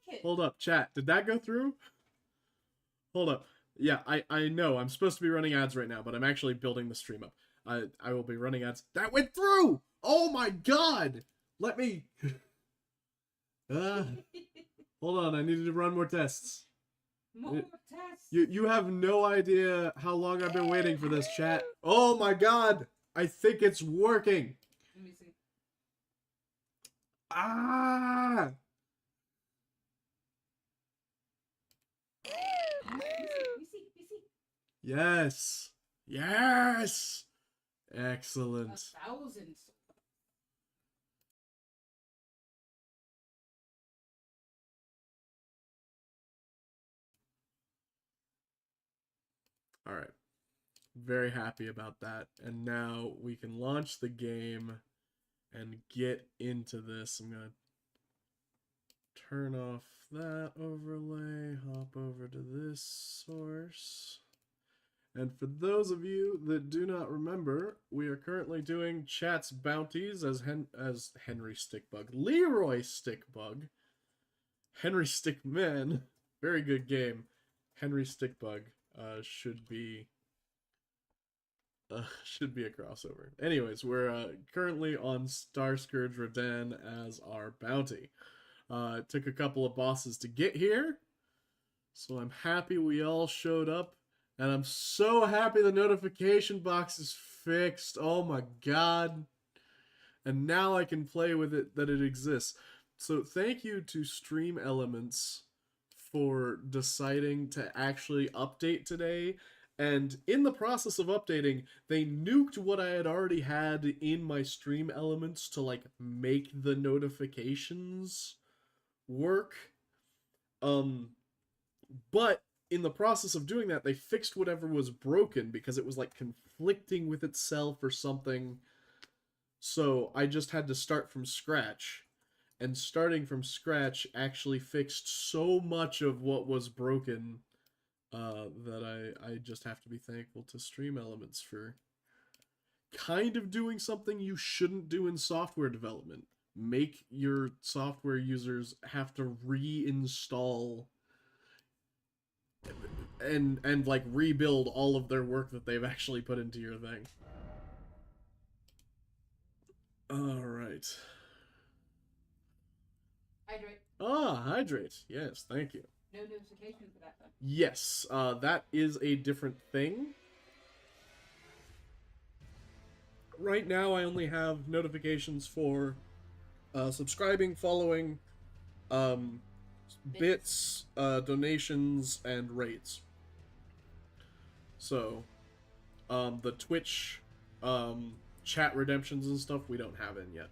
like it. Hold up, chat. Did that go through? Hold up. Yeah, I know. I'm supposed to be running ads right now, but I'm actually building the stream up. I will be running ads. That went through! Oh my god! Let me... hold on, I needed to run more tests. More tests. You have no idea how long I've been waiting for this, chat. Oh my god! I think it's working! Let me see. Ah! We see. Yes! Yes! Excellent. 1,000. Alright. Very happy about that. And now we can launch the game and get into this. I'm going to turn off that overlay, hop over to this source. And for those of you that do not remember, we are currently doing chat's bounties as Henry Stickbug, Leroy Stickbug, Henry Stickman, very good game. Henry Stickbug should be a crossover. Anyways, we're currently on Starscourge Redan as our bounty. It took a couple of bosses to get here, so I'm happy we all showed up. And I'm so happy the notification box is fixed. Oh my god. And now I can play with it, that it exists. So thank you to Stream Elements for deciding to actually update today. And in the process of updating, they nuked what I had already had in my Stream Elements to like make the notifications work. But in the process of doing that, they fixed whatever was broken because it was like conflicting with itself or something. So I just had to start from scratch. And starting from scratch actually fixed so much of what was broken that I just have to be thankful to Stream Elements for kind of doing something you shouldn't do in software development. Make your software users have to reinstall and like rebuild all of their work that they've actually put into your thing. All right. Hydrate. Ah, hydrate. Yes, thank you. No notification for that though. Yes, that is a different thing. Right now, I only have notifications for subscribing, following, bits, donations, and raids. So, the Twitch chat redemptions and stuff we don't have in yet.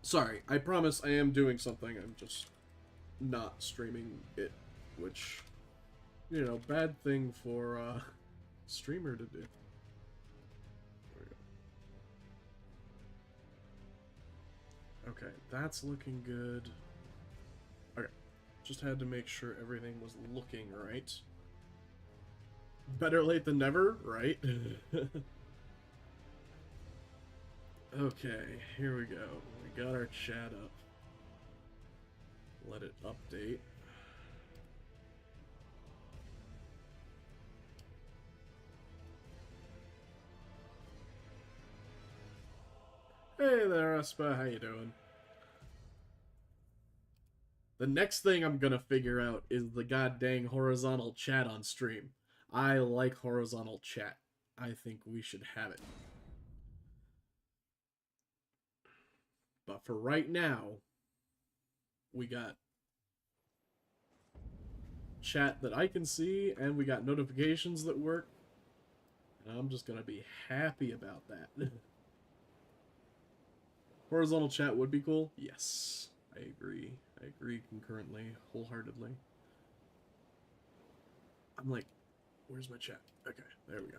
Sorry, I promise I am doing something. I'm just not streaming it, which, you know, bad thing for streamer to do. There we go. Okay, that's looking good. Okay, just had to make sure everything was looking right. Better late than never, right? Okay, here we go. We got our chat up. Let it update. Hey there, Espa, how you doing? The next thing I'm gonna figure out is the goddamn horizontal chat on stream. I like horizontal chat. I think we should have it. But for right now, we got chat that I can see, and we got notifications that work. And I'm just gonna be happy about that. Horizontal chat would be cool. Yes, I agree. I agree concurrently, wholeheartedly. I'm like, where's my chat? Okay, there we go.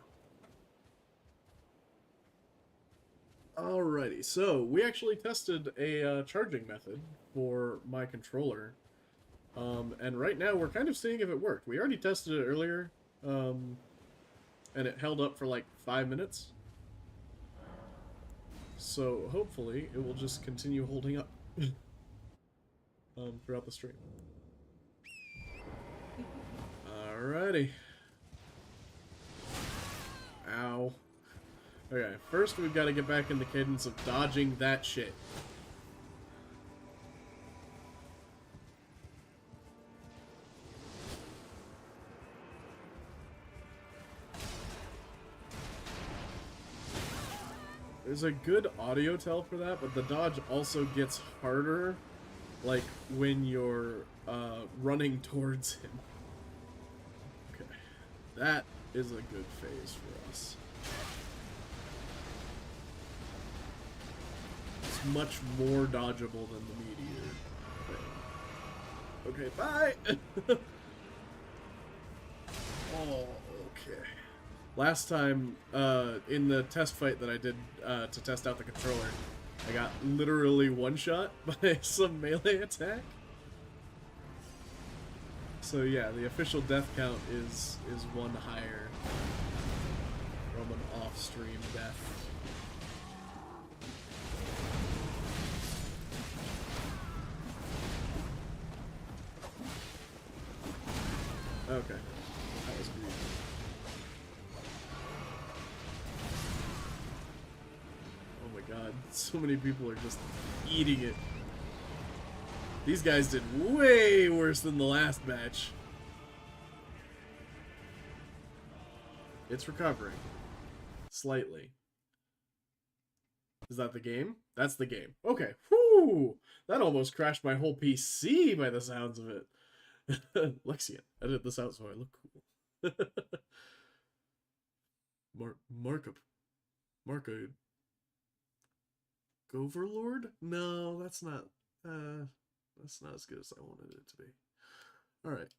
Alrighty, so we actually tested a charging method for my controller. And right now we're kind of seeing if it worked. We already tested it earlier, and it held up for like 5 minutes. So hopefully it will just continue holding up. throughout the stream. Alrighty. Ow. Okay, first we've got to get back in the cadence of dodging that shit. There's a good audio tell for that, but the dodge also gets harder, like, when you're running towards him. Okay. That is a good phase for us. It's much more dodgeable than the meteor thing. Okay, bye! Oh, okay. Last time, in the test fight that I did to test out the controller, I got literally one-shot by some melee attack. So yeah, the official death count is one higher from an off-stream death. Okay, that was greedy. Oh my god, so many people are just eating it. These guys did way worse than the last match. It's recovering. Slightly. Is that the game? That's the game. Okay. Whew! That almost crashed my whole PC by the sounds of it. Lexian, edit this out so I look cool. Mark a Goverlord? No, that's not as good as I wanted it to be. Alright.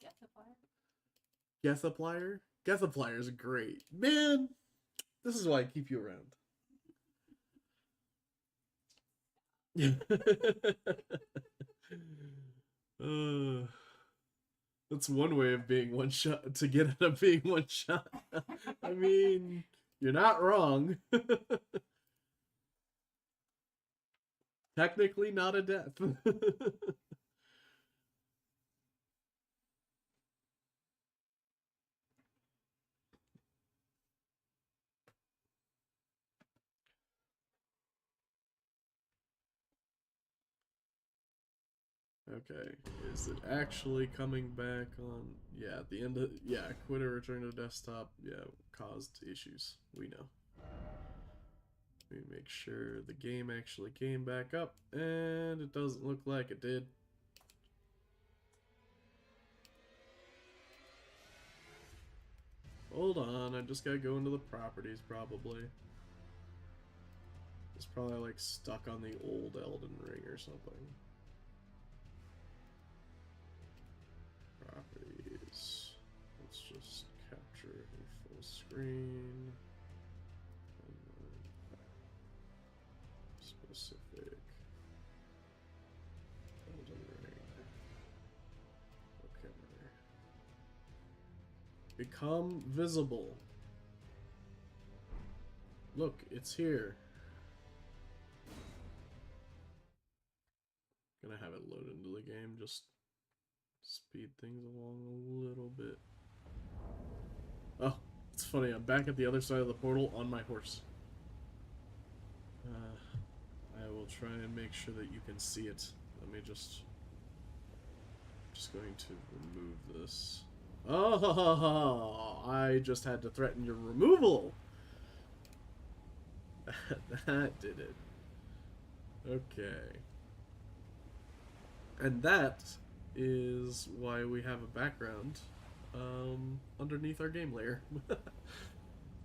Gethaplier? Gethaplier is great. Man, this is why I keep you around. That's one way of being one shot, to get out of being one shot. I mean, you're not wrong. Technically not a death. Okay, is it actually coming back on? Yeah, at the end of, yeah, quit or return to desktop, yeah, caused issues, we know. Let me make sure the game actually came back up, and it doesn't look like it did. Hold on, I just gotta go into the properties, probably. It's probably like stuck on the old Elden Ring or something. Properties. Let's just capture a full screen. Specific Elden Ring. Okay. Become visible. Look, it's here. Gonna have it load into the game, just speed things along a little bit. Oh, it's funny, I'm back at the other side of the portal on my horse. I will try and make sure that you can see it. Let me just going to remove this. Oh, I just had to threaten your removal. That did it. Okay. And that is why we have a background underneath our game layer.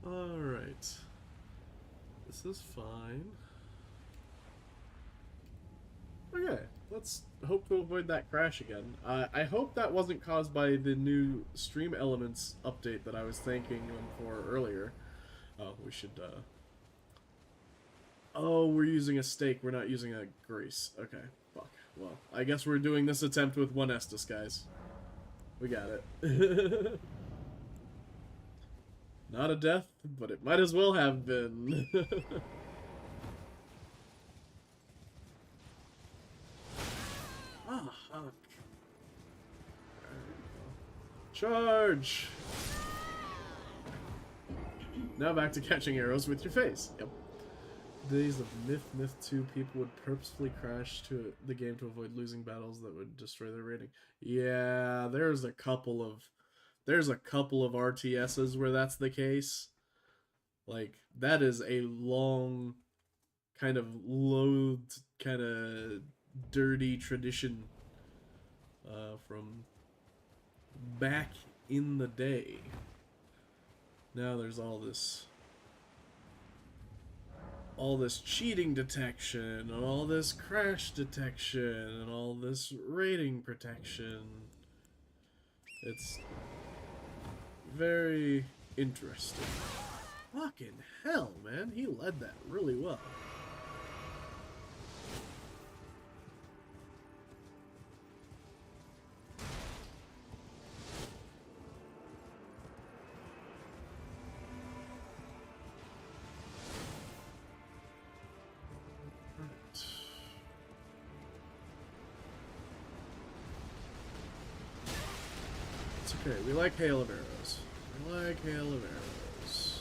Alright. This is fine. Okay, let's hope to avoid that crash again. I hope that wasn't caused by the new Stream Elements update that I was thanking them for earlier. Oh, we should, Oh, we're using a stake, we're not using a grace. Okay, fuck. Well, I guess we're doing this attempt with one Estus, guys. We got it. Not a death, but it might as well have been. Fuck. There we go. Charge! Now back to catching arrows with your face. Yep. Days of Myth 2, people would purposefully crash to the game to avoid losing battles that would destroy their rating. Yeah, there's a couple of RTSs where that's the case. Like, that is a long, kind of loathed, kind of dirty tradition from back in the day. Now there's all this cheating detection, and all this crash detection, and all this rating protection. It's very interesting. Fucking hell, man. He led that really well. It's okay. We like hail of arrows. We like hail of arrows.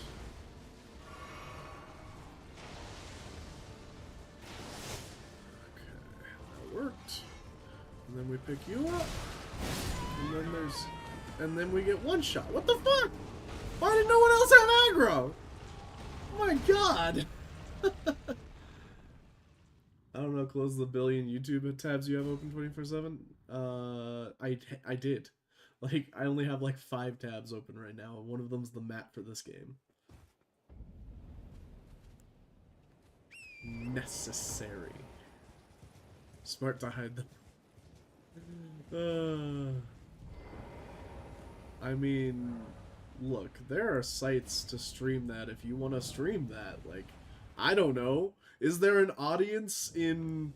Okay, that worked. And then we pick you up. And then we get one shot. What the fuck? Why did no one else have aggro? Oh my god. I don't know, close the billion YouTube tabs you have open 24/7. I did. Like, I only have like 5 tabs open right now, and one of them's the map for this game. Necessary. Smart to hide them. I mean, look, there are sites to stream that if you want to stream that. Like, I don't know. Is there an audience in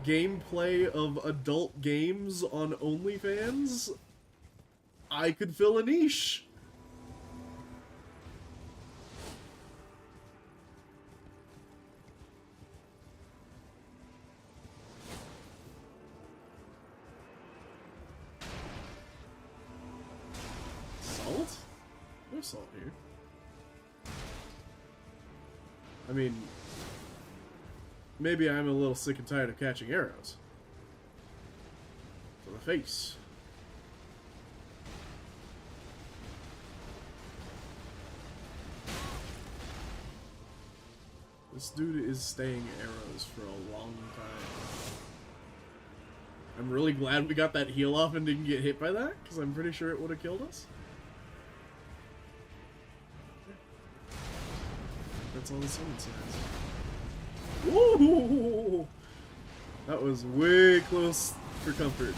gameplay of adult games on OnlyFans? I could fill a niche. Salt? No salt here. I mean, maybe I'm a little sick and tired of catching arrows. To the face. This dude is staying arrows for a long time. I'm really glad we got that heal off and didn't get hit by that, because I'm pretty sure it would have killed us. That's all the summon says. Ooh! That was way close for comfort.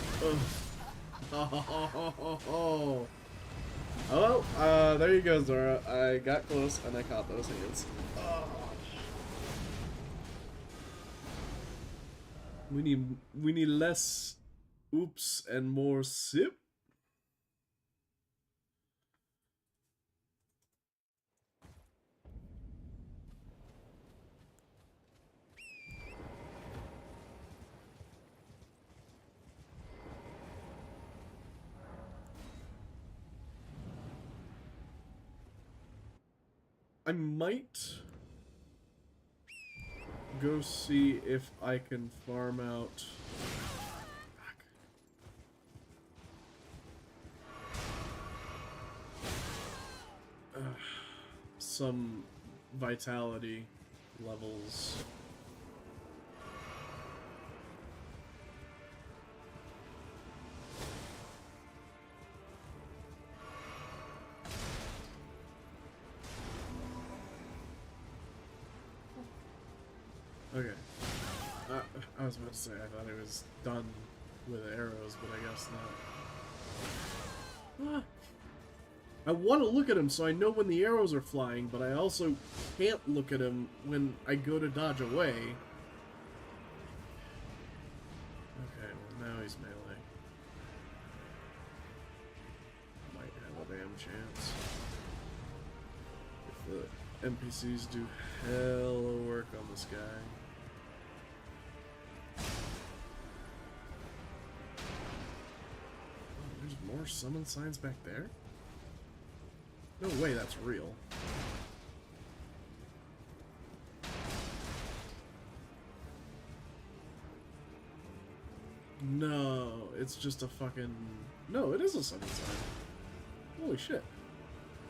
Oh, well, there you go, Zora. I got close and I caught those hands. Oh. We need less oops and more sip. I might go see if I can farm out some vitality levels. Okay. I was about to say, I thought it was done with arrows, but I guess not. I want to look at him so I know when the arrows are flying, but I also can't look at him when I go to dodge away. Okay, well now he's melee. Might have a damn chance. If the NPCs do hella work on this guy. there's summon signs back there? No way that's real. No, it's just a fucking... No, it is a summon sign. Holy shit.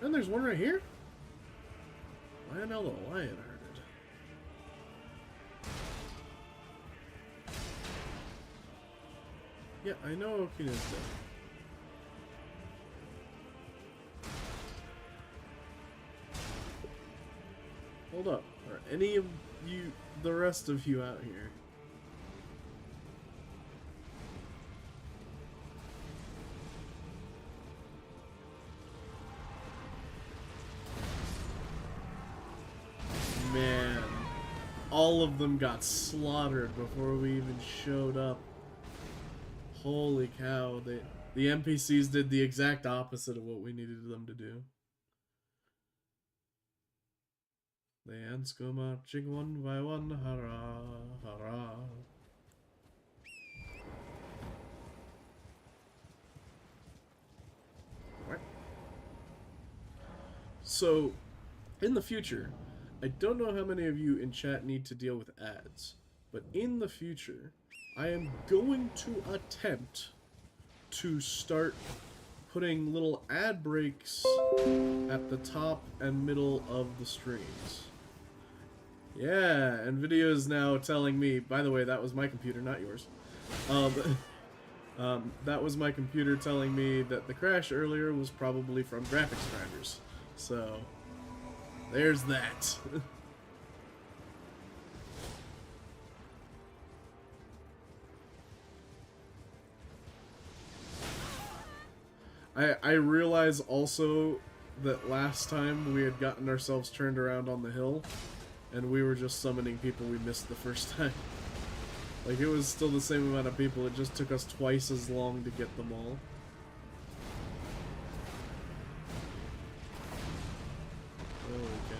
And there's one right here? Lionel the Lionhearted. Yeah, I know Okina's dead. Hold up. Are any of you, the rest of you out here? Man, all of them got slaughtered before we even showed up. Holy cow, the NPCs did the exact opposite of what we needed them to do. The ants go marching one by one, hurrah, hurrah. What? So, in the future, I don't know how many of you in chat need to deal with ads, but in the future, I am going to attempt to start putting little ad breaks at the top and middle of the streams. Yeah, and video is now telling me, by the way, that was my computer, not yours. That was my computer telling me that the crash earlier was probably from graphics drivers. So, there's that. I realize also that last time we had gotten ourselves turned around on the hill, and we were just summoning people we missed the first time. Like, it was still the same amount of people, it just took us twice as long to get them all. Holy cow.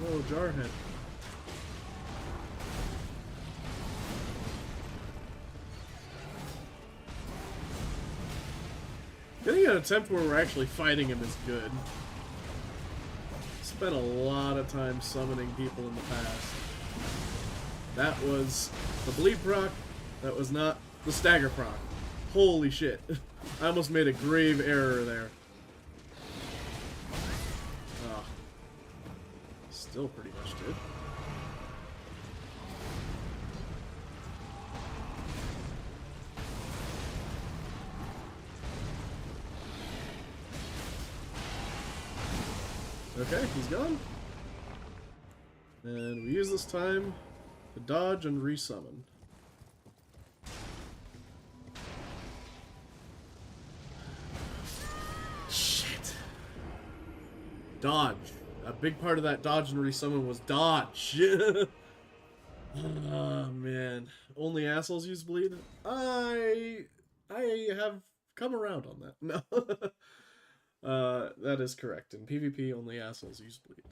Oh, Jarhead. Getting an attempt where we're actually fighting him is good. Spent a lot of time summoning people in the past. That was the bleed proc, that was not the stagger proc. Holy shit. I almost made a grave error there. Still pretty much did. Okay, he's gone. And we use this time to dodge and resummon. Shit. Dodge. A big part of that dodge and resummon was dodge. Oh man, only assholes use bleed. I have come around on that. No, that is correct. In PvP, only assholes use bleed.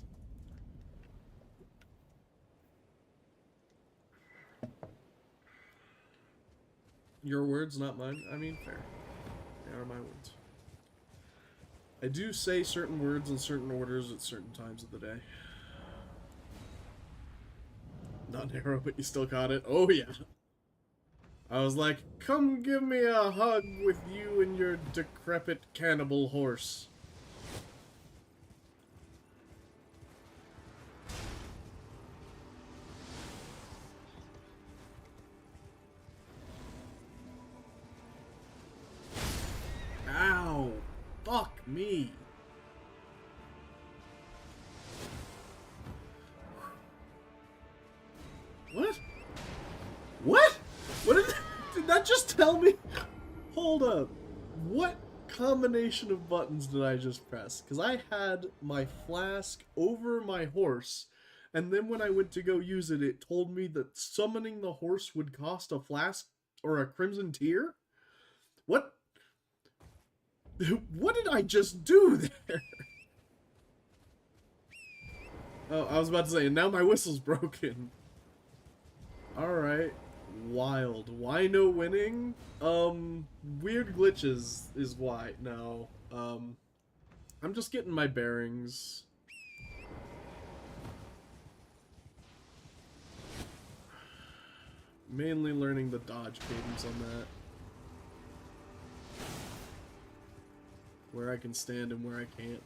Your words, not mine. I mean, fair. They are my words. I do say certain words in certain orders at certain times of the day. Not narrow, but you still caught it. Oh yeah. I was like, come give me a hug with you and your decrepit cannibal horse. Ow! Fuck me! What? What? What did that just tell me? Hold up. What combination of buttons did I just press? Because I had my flask over my horse, and then when I went to go use it, it told me that summoning the horse would cost a flask or a crimson tear? What? What did I just do there? Oh, I was about to say, and now my whistle's broken. Alright. Wild. Why no winning? Weird glitches is why. No. I'm just getting my bearings. Mainly learning the dodge cadence on that. Where I can stand and where I can't.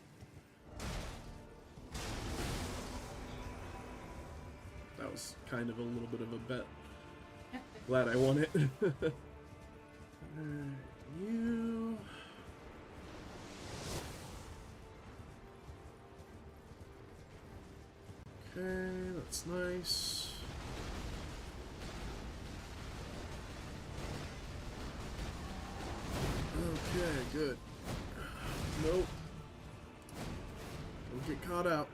That was kind of a little bit of a bet. Glad I won it. You... Okay, that's nice. Okay, good. Nope. Don't get caught out.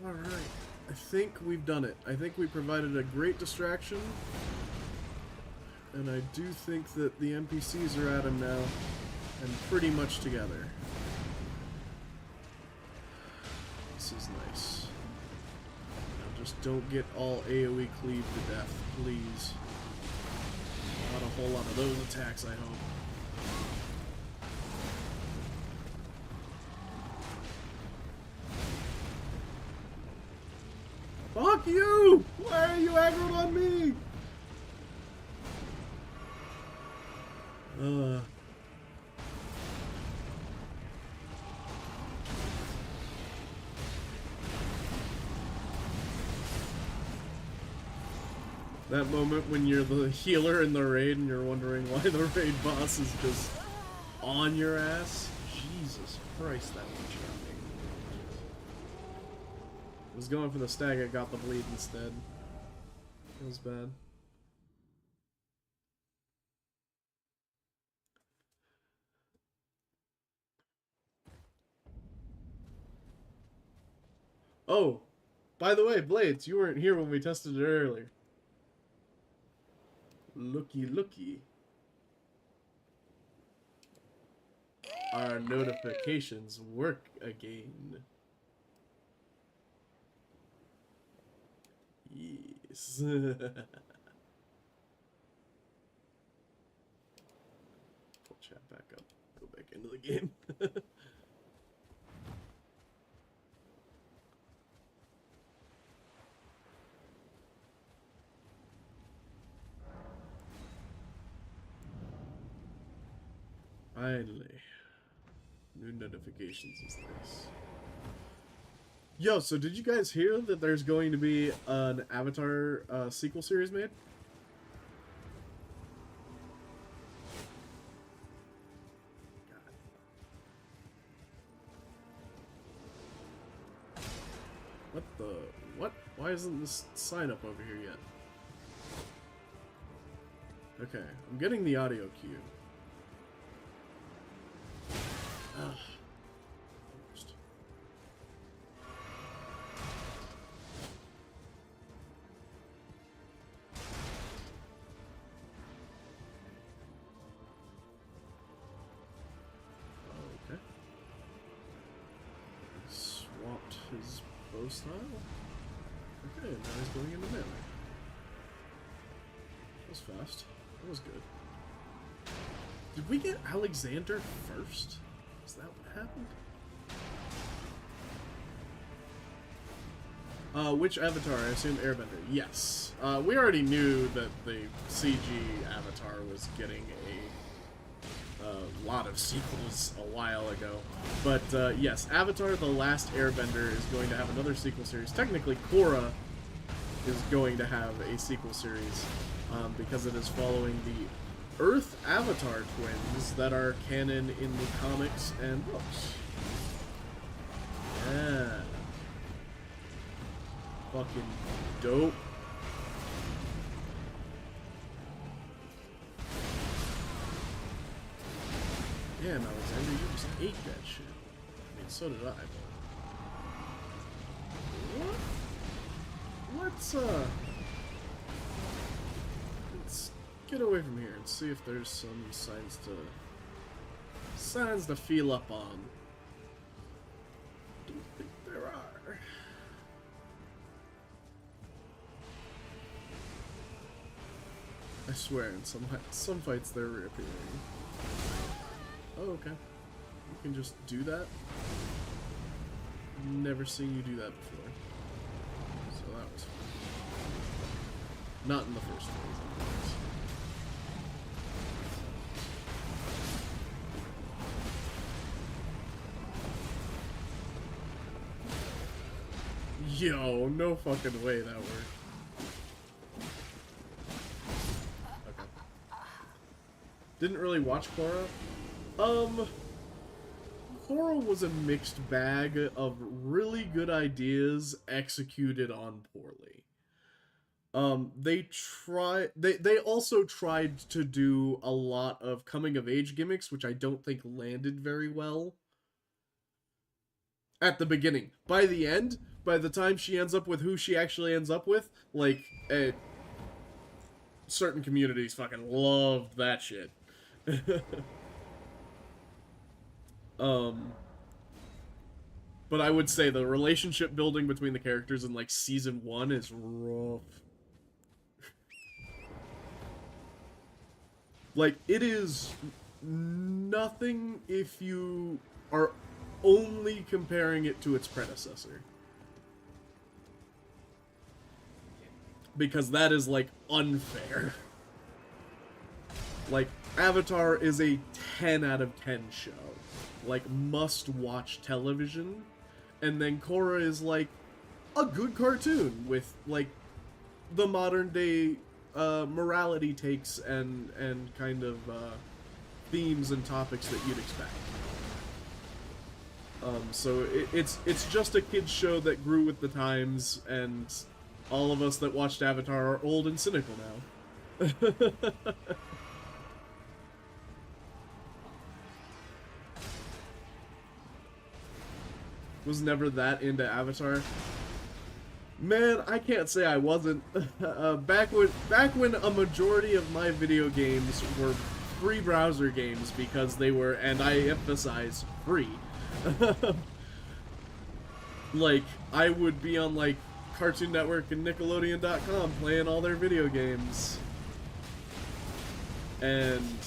Alright. I think we've done it. I think we provided a great distraction. And I do think that the NPCs are at him now. And pretty much together. This is nice. Now just don't get all AoE cleaved to death, please. Not a whole lot of those attacks, I hope. Fuck you! Why are you aggroed on me? That moment when you're the healer in the raid and you're wondering why the raid boss is just on your ass. Jesus Christ, that one shot me. I was going for the stag, I got the bleed instead. It was bad. Oh, by the way, Blades, you weren't here when we tested it earlier. Looky, looky. Our notifications work again. Yes. Pull chat back up. Go back into the game. Finally. New notifications is nice. Yo, so did you guys hear that there's going to be an Avatar sequel series made? God. What the... What? Why isn't this sign up over here yet? Okay, I'm getting the audio cue. Ugh. Okay. Swapped his bow style. Okay, now he's going into melee. That was fast. That was good. Did we get Alexander first? Is that what happened? Which Avatar? I assume Airbender. Yes. We already knew that the CG Avatar was getting a lot of sequels a while ago. But yes, Avatar The Last Airbender is going to have another sequel series. Technically, Korra is going to have a sequel series because it is following the Earth Avatar twins that are canon in the comics and books. Yeah. Fucking dope. Damn, Alexander, you just ate that shit. I mean, so did I, but... What? Let's get away from here and see if there's some signs to feel up on. Don't think there are. I swear, in some fights they're reappearing. Oh, okay. You can just do that? Never seen you do that before. So that was fun. Not in the first phase, anyways. Yo, no fucking way that worked. Okay. Didn't really watch Korra. Korra was a mixed bag of really good ideas executed on poorly. They also tried to do a lot of coming of age gimmicks, which I don't think landed very well at the beginning. By the end, by the time she ends up with who she actually ends up with, like, certain communities fucking loved that shit. But I would say the relationship building between the characters in, like, season 1 is rough. Like, it is nothing if you are only comparing it to its predecessor. Because that is, like, unfair. Like, Avatar is a 10 out of 10 show. Like, must-watch television. And then Korra is, like, a good cartoon with, like, the modern-day morality takes and kind of themes and topics that you'd expect. So it's just a kid's show that grew with the times, and all of us that watched Avatar are old and cynical now. Was never that into Avatar. Man, I can't say I wasn't. Back when a majority of my video games were free browser games because they were, and I emphasize, free. Like, I would be on, like, Cartoon Network and Nickelodeon.com playing all their video games. And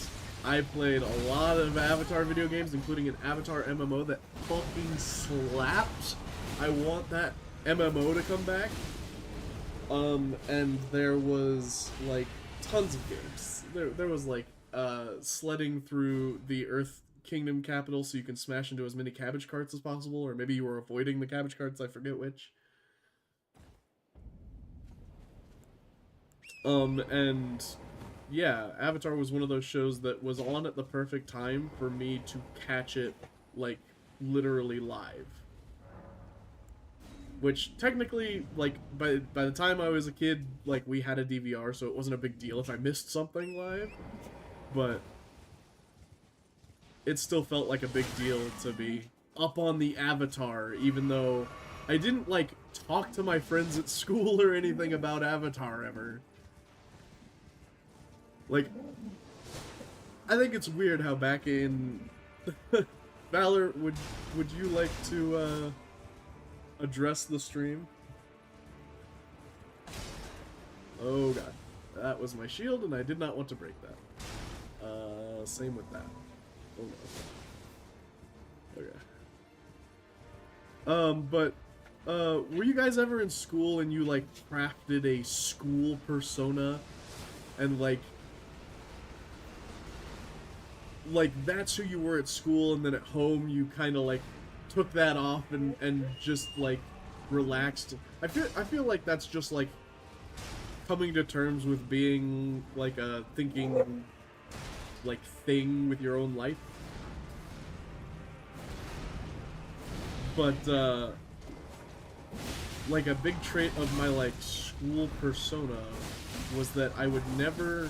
I played a lot of Avatar video games, including an Avatar MMO that fucking slapped. I want that MMO to come back. And there was, like, tons of games. There was, like, sledding through the Earth Kingdom capital so you can smash into as many cabbage carts as possible, or maybe you were avoiding the cabbage carts, I forget which. And yeah, Avatar was one of those shows that was on at the perfect time for me to catch it, like, literally live. Which, technically, like, by the time I was a kid, like, we had a DVR, so it wasn't a big deal if I missed something live. But it still felt like a big deal to be up on the Avatar, even though I didn't, like, talk to my friends at school or anything about Avatar ever. Like, I think it's weird how back in... Valor, would you like to, address the stream? Oh god. That was my shield, and I did not want to break that. Same with that. Oh no. Okay. But, were you guys ever in school and you, like, crafted a school persona? And, like, that's who you were at school, and then at home you kind of, like, took that off and just, like, relaxed. I feel like that's just, like, coming to terms with being, like, a thinking, like, thing with your own life. But, like, a big trait of my, like, school persona was that I would never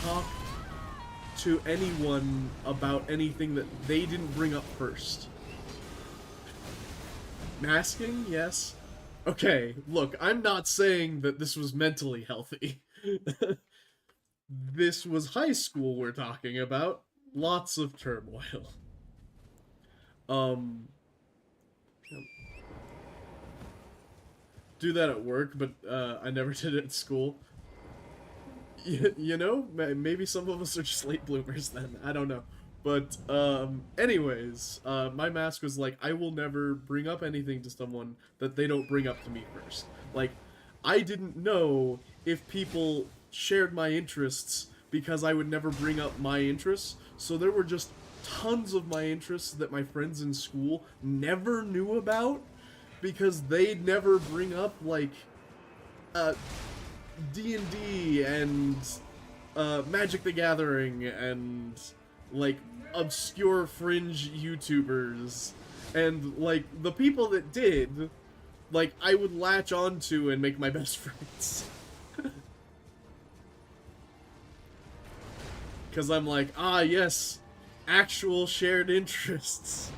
talk to anyone about anything that they didn't bring up first. Masking? Yes. Okay, look, I'm not saying that this was mentally healthy. This was high school we're talking about. Lots of turmoil. Um, do that at work, but I never did it at school. You know, maybe some of us are just late bloomers then. I don't know. But anyways, my mask was like, I will never bring up anything to someone that they don't bring up to me first. Like, I didn't know if people shared my interests because I would never bring up my interests. So there were just tons of my interests that my friends in school never knew about because they'd never bring up like D&D and Magic the Gathering and like obscure fringe YouTubers, and like the people that did, like I would latch onto and make my best friends. Because I'm like, ah yes, actual shared interests.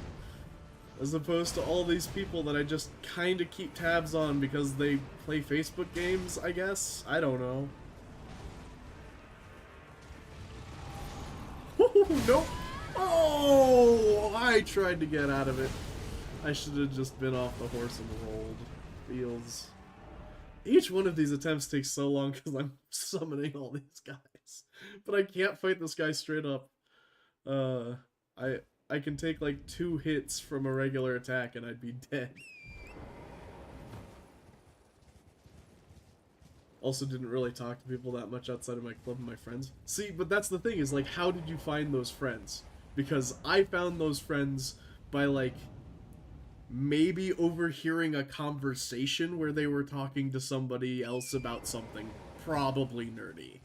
As opposed to all these people that I just kind of keep tabs on because they play Facebook games, I guess? I don't know. Nope. Oh, I tried to get out of it. I should have just been off the horse and rolled. Feels. Each one of these attempts takes so long because I'm summoning all these guys. But I can't fight this guy straight up. I can take like 2 hits from a regular attack and I'd be dead. Also didn't really talk to people that much outside of my club and my friends. See, but that's the thing is like, how did you find those friends? Because I found those friends by like maybe overhearing a conversation where they were talking to somebody else about something probably nerdy.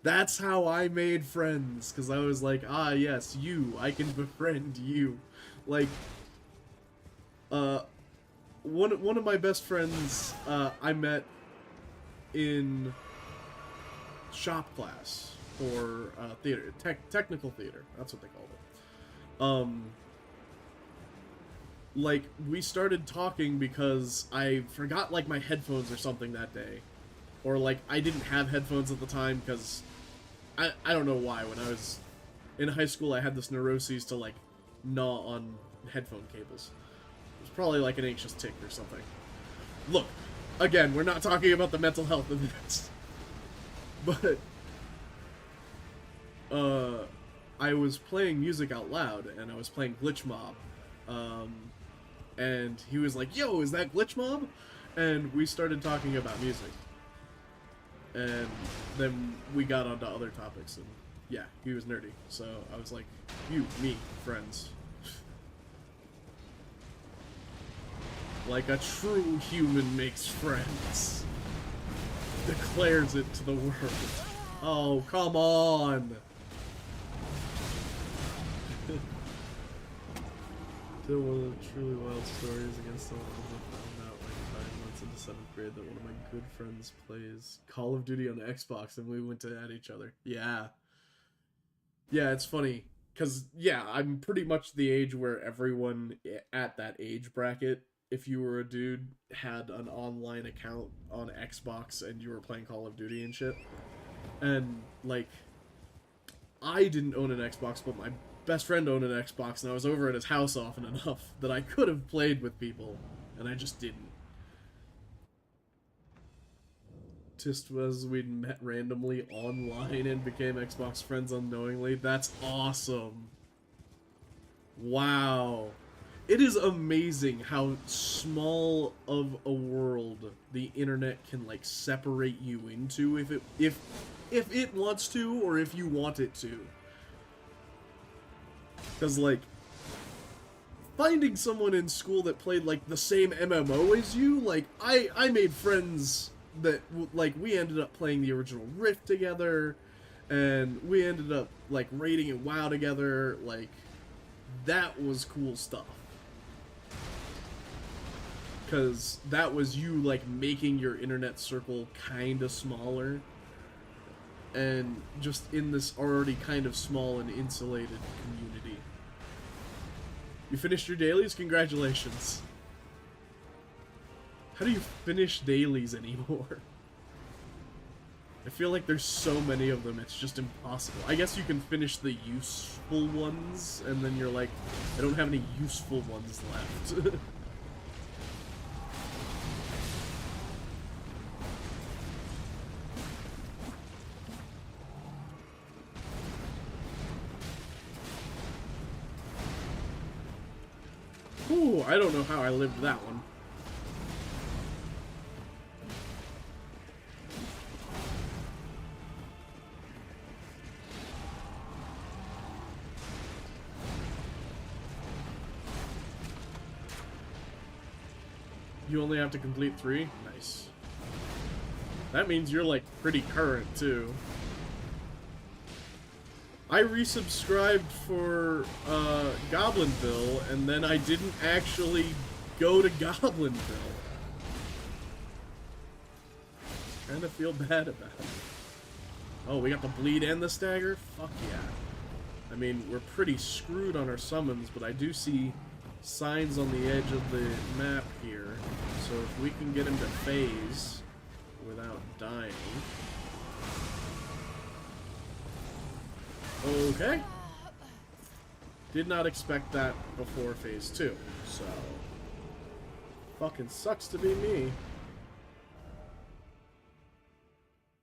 That's how I made friends, because I was like, ah, yes, you, I can befriend you. Like, one of my best friends, I met in shop class, or theater, technical theater, that's what they called it. Like, we started talking because I forgot, like, my headphones or something that day. Or, like, I didn't have headphones at the time, because I don't know why. When I was in high school, I had this neuroses to, like, gnaw on headphone cables. It was probably, like, an anxious tick or something. Look, again, we're not talking about the mental health of this. But, I was playing music out loud, and I was playing Glitch Mob. And he was like, yo, is that Glitch Mob? And we started talking about music. And then we got onto other topics, and yeah, he was nerdy. So I was like, you, me, friends. Like a true human makes friends. Declares it to the world. Oh, come on! Tell one of the truly wild stories against the ones I found out like 5 months into 7th grade that one of my good friends plays Call of Duty on the Xbox and we went to at each other. Yeah. Yeah, it's funny. Because, yeah, I'm pretty much the age where everyone at that age bracket, if you were a dude, had an online account on Xbox and you were playing Call of Duty and shit. And, like, I didn't own an Xbox, but my best friend owned an Xbox, and I was over at his house often enough that I could have played with people, and I just didn't. Just as we'd met randomly online and became Xbox friends unknowingly. That's awesome. Wow. It is amazing how small of a world the internet can, like, separate you into if it wants to, or if you want it to. Because, like, finding someone in school that played, like, the same MMO as you, like, I made friends that, like, we ended up playing the original Rift together, and we ended up, like, raiding in WoW together, like, that was cool stuff. Because that was you, like, making your internet circle kind of smaller. and just in this already kind of small and insulated community. You finished your dailies? Congratulations. How do you finish dailies anymore? I feel like there's so many of them, it's just impossible. I guess you can finish the useful ones, and then you're like, I don't have any useful ones left. Ooh, I don't know how I lived that one. You only have to complete 3? Nice. That means you're, like, pretty current, too. I resubscribed for, Goblinville, and then I didn't actually go to Goblinville. Kinda feel bad about it. Oh, we got the bleed and the stagger? Fuck yeah. I mean, we're pretty screwed on our summons, but I do see signs on the edge of the map here, so if we can get him to phase without dying. Okay. Did not expect that before phase 2, so fucking sucks to be me.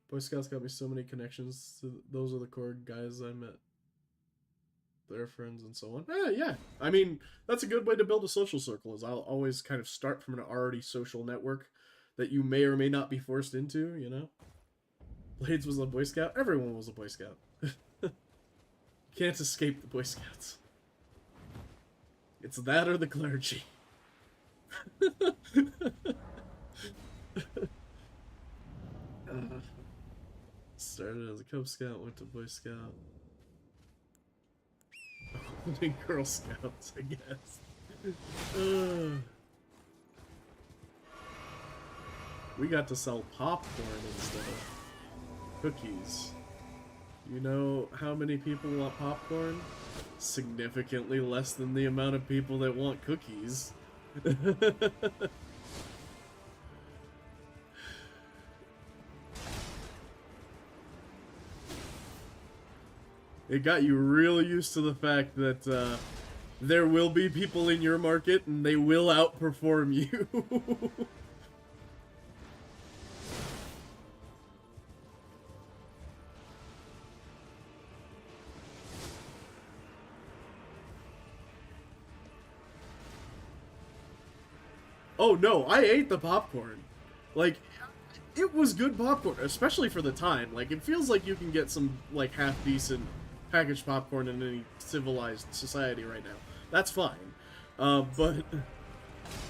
Boy Scouts got me so many connections. Those are the core guys I met. Their friends and so on. Yeah. I mean, that's a good way to build a social circle, is I'll always kind of start from an already social network that you may or may not be forced into, you know? Blades was a Boy Scout. Everyone was a Boy Scout. Can't escape the Boy Scouts. It's that or the clergy. Started as a Cub Scout, went to Boy Scout. Only Girl Scouts, I guess. We got to sell popcorn instead of cookies. You know how many people want popcorn? Significantly less than the amount of people that want cookies. It got you real used to the fact that there will be people in your market and they will outperform you. Oh no, I ate the popcorn. Like, it was good popcorn, especially for the time. Like, it feels like you can get some, like, half-decent packaged popcorn in any civilized society right now. That's fine. But,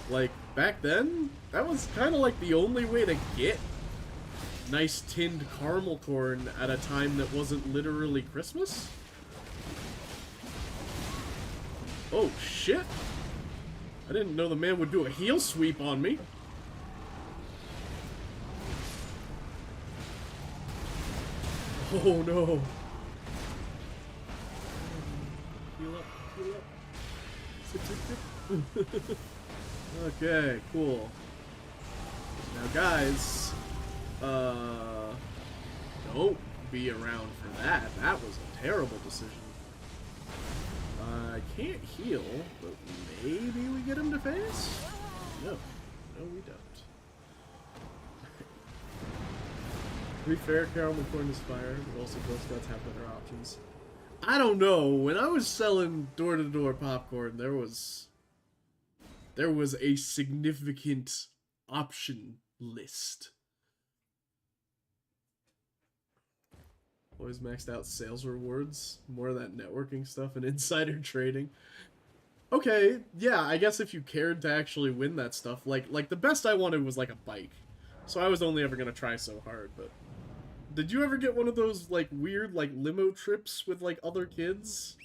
like, back then, that was kind of like the only way to get nice tinned caramel corn at a time that wasn't literally Christmas. Oh, shit. I didn't know the man would do a heel sweep on me. Oh no. Heal up, heal up. Sit, sit, sit. Okay, cool. Now guys, don't be around for that. That was a terrible decision. I can't heal, but maybe we get him to face? No. No, we don't. To be fair, caramel corn is fire, but also Girl Scouts have better options. I don't know. When I was selling door-to-door popcorn, there was a significant option list. Always maxed out sales rewards, more of that networking stuff and insider trading. Okay, yeah, I guess if you cared to actually win that stuff, like the best I wanted was like a bike. So I was only ever gonna try so hard, but did you ever get one of those like weird like limo trips with like other kids?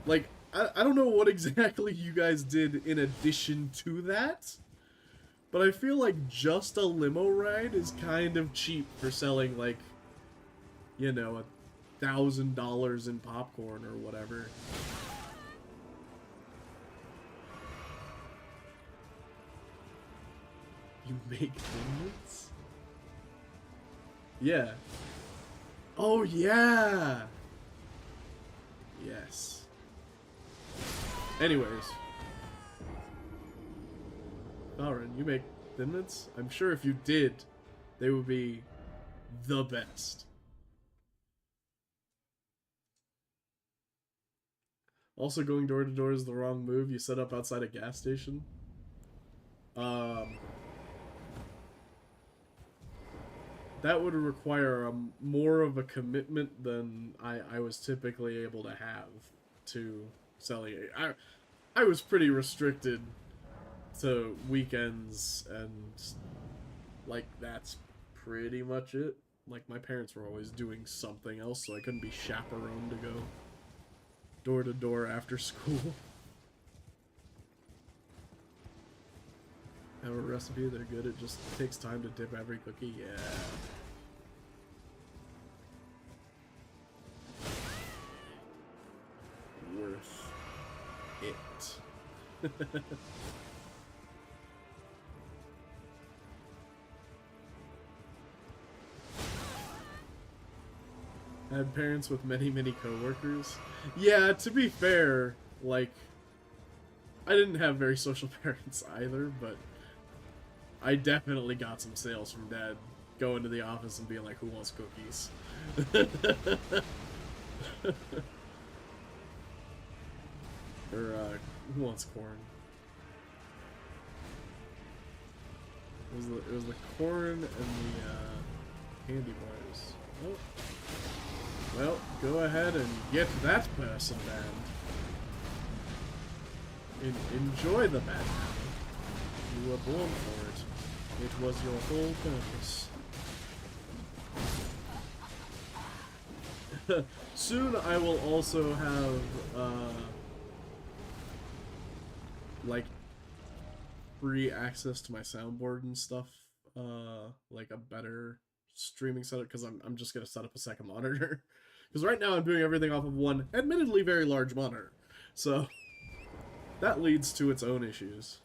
Like I don't know what exactly you guys did in addition to that, but I feel like just a limo ride is kind of cheap for selling like you know, $1,000 in popcorn or whatever. You make Thin Yeah. Oh, yeah! Yes. Anyways. Valrin, you make Thin Mints? I'm sure if you did, they would be the best. Also, going door to door is the wrong move. You set up outside a gas station. That would require more of a commitment than I was typically able to have to selling it. I was pretty restricted to weekends, and like that's pretty much it. Like my parents were always doing something else, so I couldn't be chaperoned to go door to door after school. Have a recipe, they're good. It just takes time to dip every cookie. Yeah. Worth it. I had parents with many coworkers. Yeah, to be fair, like, I didn't have very social parents either, but I definitely got some sales from Dad going to the office and being like, who wants cookies? Or, who wants corn? It was the corn and the candy bars. Oh. Well, go ahead and get that person banned. Enjoy the ban. You were born for it. It was your whole purpose. Soon I will also have, like, free access to my soundboard and stuff. Like a better streaming setup, because I'm just going to set up a second monitor. Because right now I'm doing everything off of one, admittedly very large monitor. So, that leads to its own issues.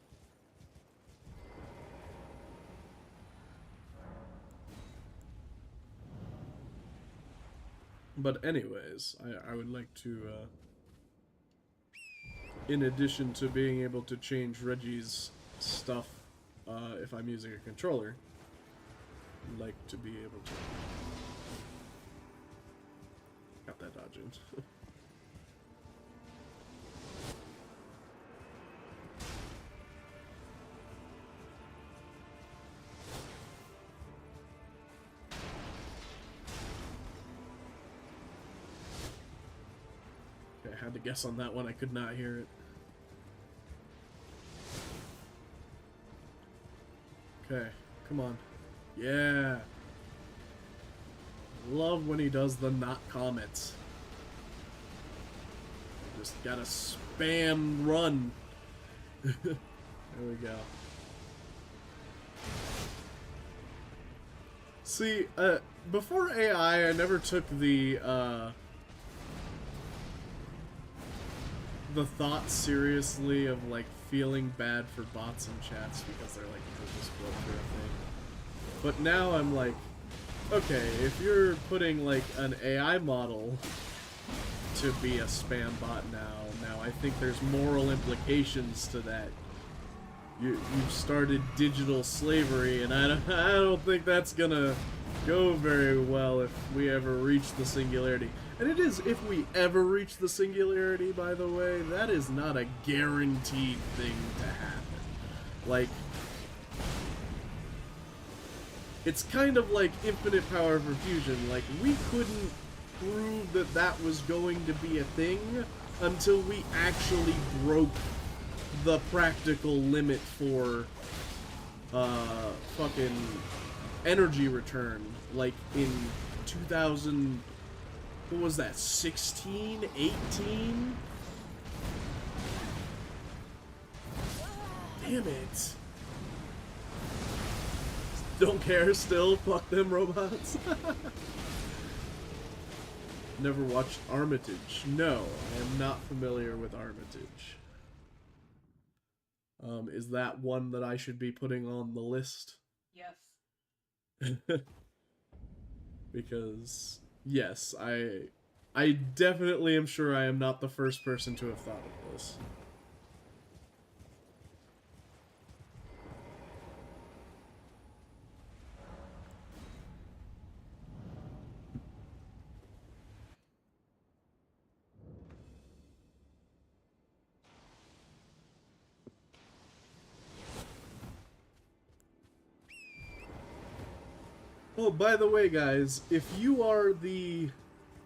But anyways, I would like to, in addition to being able to change Reggie's stuff if I'm using a controller, like to be able to... Got that dodge in. Okay, I had to guess on that one. I could not hear it. Okay, come on. Yeah. Love when he does the not comments. Just gotta spam run. There we go. See, before AI, I never took the thought seriously of, like, feeling bad for bots and chats because they're, like, purpose-built for a thing. But now I'm like, okay, if you're putting, like, an AI model to be a spam bot now I think there's moral implications to that. You've started digital slavery, and I don't think that's gonna go very well if we ever reach the singularity. And it is, if we ever reach the singularity, by the way, that is not a guaranteed thing to happen. Like, it's kind of like infinite power for fusion. Like, we couldn't prove that that was going to be a thing until we actually broke the practical limit for fucking energy return, like in 2000, what was that, 16, 18? Damn it. Don't care still, fuck them robots. Never watched Armitage. No, I am not familiar with Armitage. Is that one that I should be putting on the list? Yes. Because yes, I definitely am sure I am not the first person to have thought of this. Oh, by the way, guys, if you are the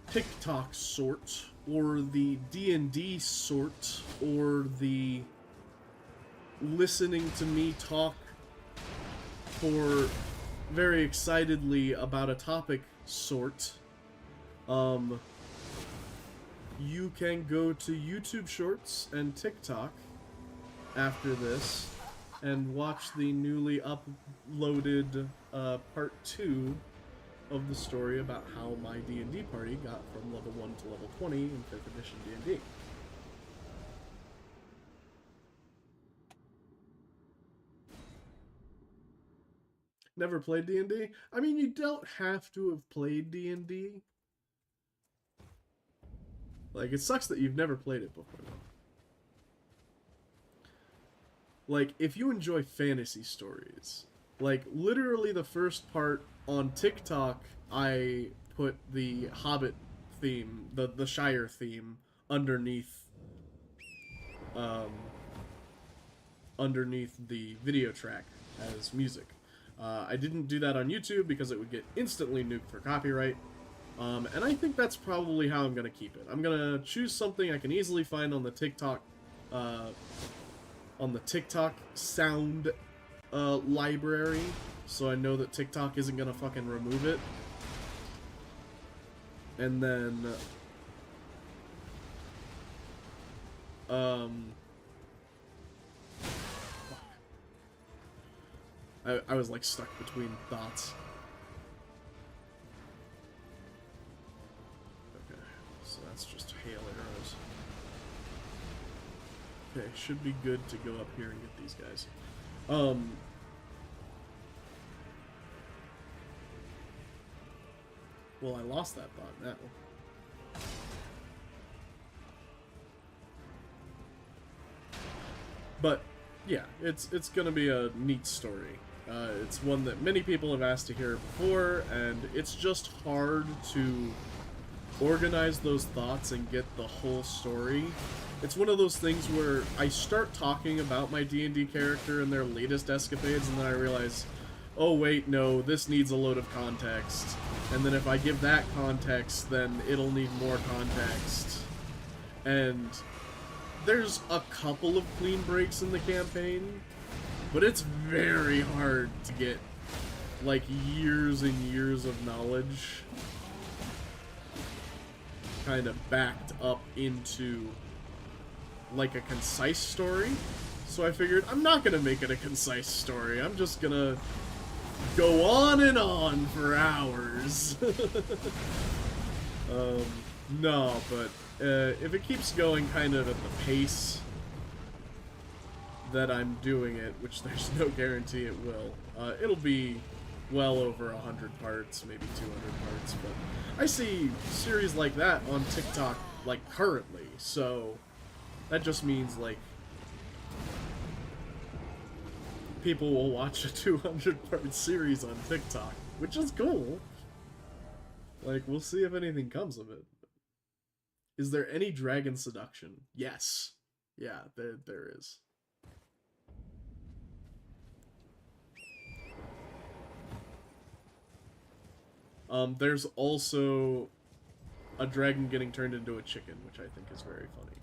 TikTok sort, or the D&D sort, or the listening to me talk for very excitedly about a topic sort, you can go to YouTube Shorts and TikTok after this and watch the newly uploaded part 2 of the story about how my D&D party got from level 1 to level 20 in 5th edition D&D. Never played D&D? I mean, you don't have to have played D&D. Like, it sucks that you've never played it before, though. Like, if you enjoy fantasy stories, like, literally the first part on TikTok, I put the Hobbit theme, the Shire theme, underneath, underneath the video track as music. I didn't do that on YouTube because it would get instantly nuked for copyright. And I think that's probably how I'm going to keep it. I'm going to choose something I can easily find on the TikTok sound library, so I know that TikTok isn't going to fucking remove it. And then I was like stuck between thoughts. Okay, so that's just hail arrows. Okay, should be good to go up here and get these guys. Well, I lost that thought now. But yeah, it's gonna be a neat story. It's one that many people have asked to hear before, and it's just hard to organize those thoughts and get the whole story. It's one of those things where I start talking about my D&D character and their latest escapades, and then I realize, oh wait, no, this needs a load of context. And then if I give that context, then it'll need more context. And there's a couple of clean breaks in the campaign, but it's very hard to get, like, years and years of knowledge kind of backed up into, like, a concise story. So I figured, I'm not gonna make it a concise story. I'm just gonna go on and on for hours. No, but if it keeps going kind of at the pace that I'm doing it, which there's no guarantee it will, it'll be well over 100 parts, maybe 200 parts, but I see series like that on TikTok, like, currently, so that just means, like, people will watch a 200-part series on TikTok, which is cool. Like, we'll see if anything comes of it. Is there any dragon seduction? Yes. Yeah, there is. There's also a dragon getting turned into a chicken, which I think is very funny.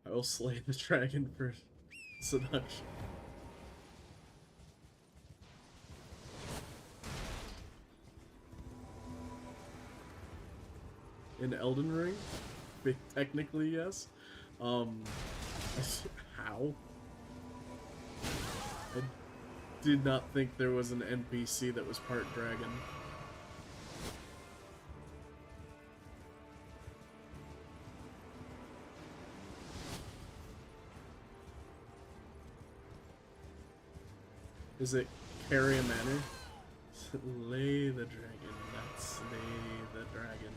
I will slay the dragon for seduction. In Elden Ring? Technically, yes. How? I did not think there was an NPC that was part dragon. Is it carry a manor? Slay the dragon, not slay the dragon.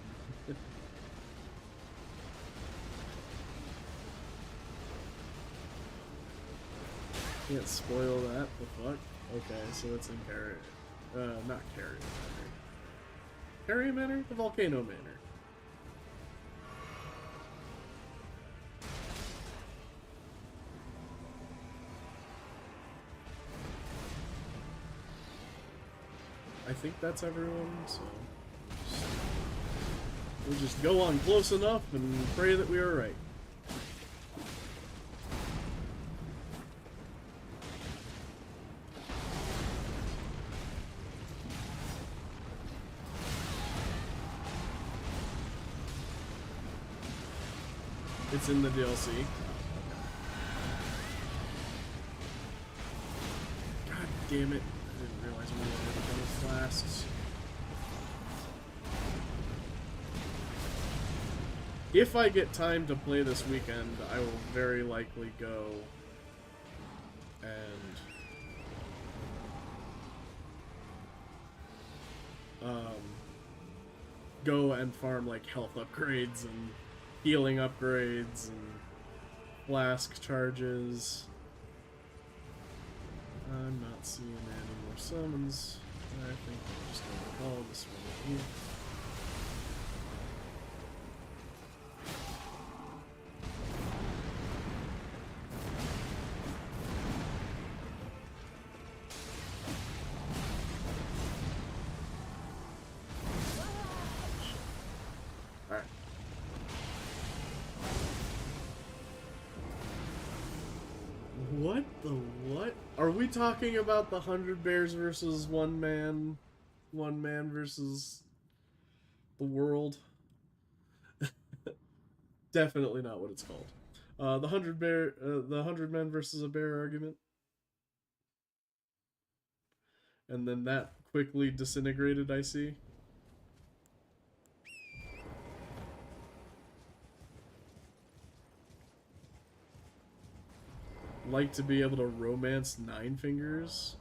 Can't spoil that, the fuck? Okay, so it's in Carry... not Carry Manor. Carry Manor? The Volcano Manor. I think that's everyone, so... We'll just go on close enough and pray that we are right. It's in the DLC. God damn it. I didn't realize we were done with flasks. If I get time to play this weekend, I will very likely go and farm like health upgrades and healing upgrades and flask charges. I'm not seeing any more summons. I think I'm just gonna call this one here. What the what? Are we talking about the 100 bears versus one man versus the world? Definitely not what it's called. The 100 men versus a bear argument. And then that quickly disintegrated, I see. Like to be able to romance Nine Fingers?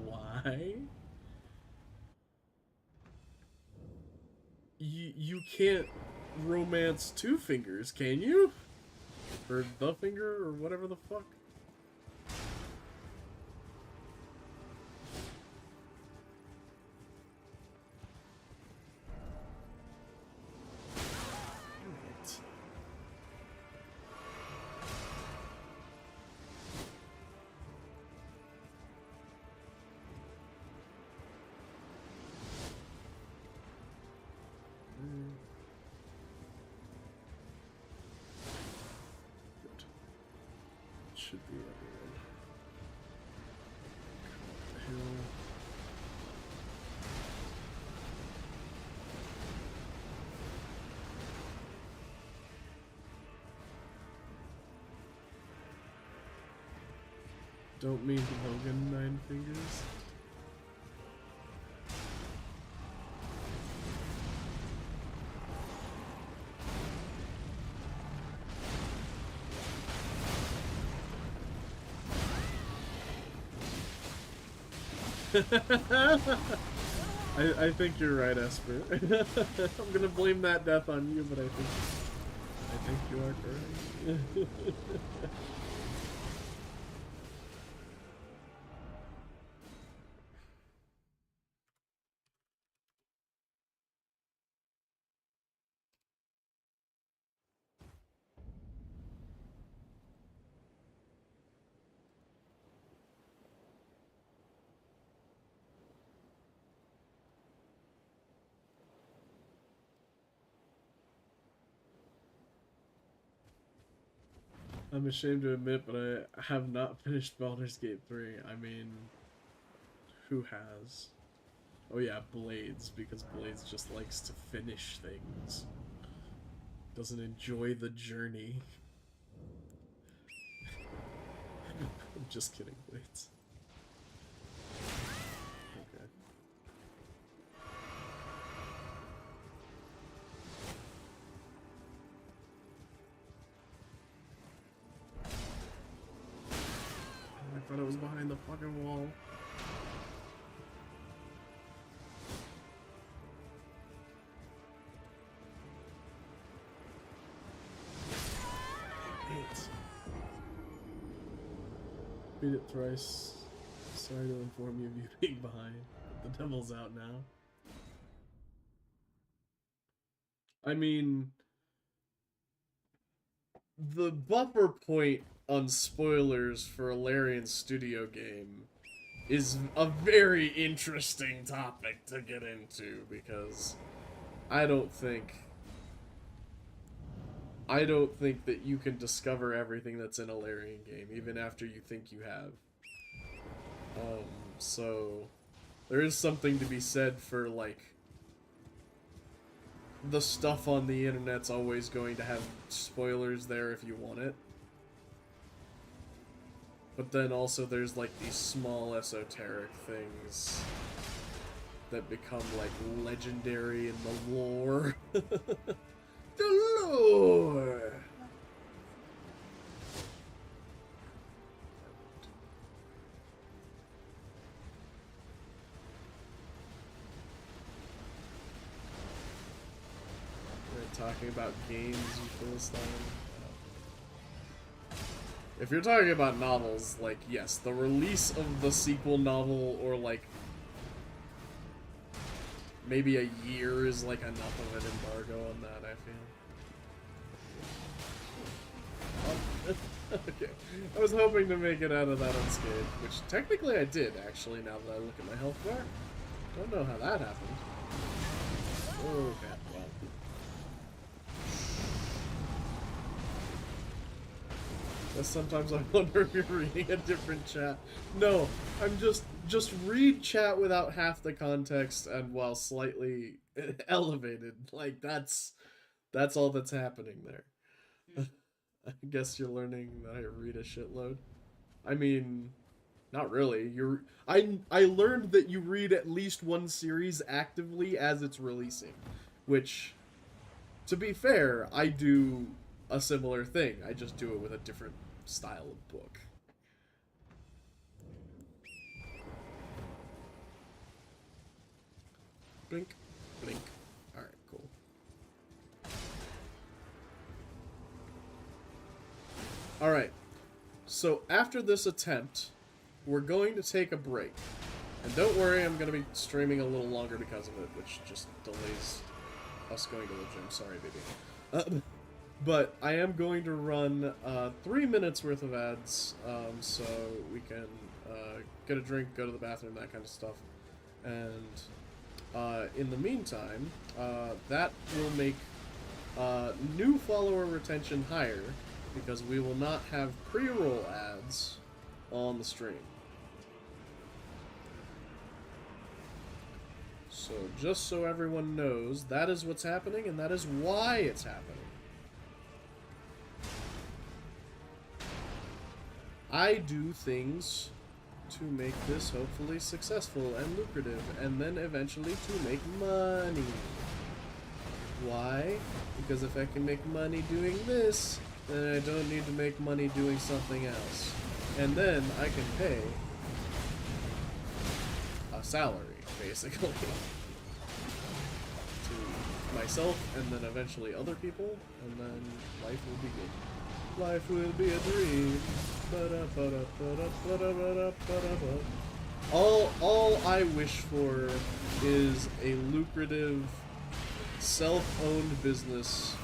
Why? You can't romance Two Fingers, can you? Or the Finger, or whatever the fuck? Should be everyone. What the hell? Don't mean Logan Nine Fingers. I think you're right, Esper. I'm gonna blame that death on you, but I think you are correct. I'm ashamed to admit, but I have not finished Baldur's Gate 3. I mean, who has? Oh yeah, Blades, because Blades just likes to finish things. Doesn't enjoy the journey. I'm just kidding, Blades. Okay. I thought it was devil's behind the fucking wall. Beat it thrice. Sorry to inform you of you being behind. But the devil's out now. I mean, the buffer point on spoilers for a Larian Studio game is a very interesting topic to get into, because I don't think that you can discover everything that's in a Larian game, even after you think you have. So there is something to be said for, like, the stuff on the internet's always going to have spoilers there if you want it. But then also there's, like, these small esoteric things that become, like, legendary in the lore. The lore! Talking about games, you Philistine. If you're talking about novels, like, yes, the release of the sequel novel, or, like, maybe a year is, like, enough of an embargo on that, I feel. Okay. I was hoping to make it out of that unscathed, which technically I did, actually, now that I look at my health bar. Don't know how that happened. Okay. Sometimes I wonder if you're reading a different chat. No, I'm just read chat without half the context and while slightly elevated. Like, that's all that's happening there. I guess you're learning that I read a shitload. I mean, not really. I learned that you read at least one series actively as it's releasing, which, to be fair, I do a similar thing. I just do it with a different style of book. Blink, blink. Alright, cool. Alright, so after this attempt, we're going to take a break. And don't worry, I'm going to be streaming a little longer because of it, which just delays us going to the gym. Sorry, baby. But I am going to run 3 minutes worth of ads, so we can get a drink, go to the bathroom, that kind of stuff. And in the meantime, that will make new follower retention higher, because we will not have pre-roll ads on the stream. So just so everyone knows, that is what's happening, and that is why it's happening. I do things to make this hopefully successful and lucrative, and then eventually to make money. Why? Because if I can make money doing this, then I don't need to make money doing something else. And then I can pay a salary, basically, to myself, and then eventually other people, and then life will be good. Life will be a dream. All I wish for is a lucrative, self-owned business,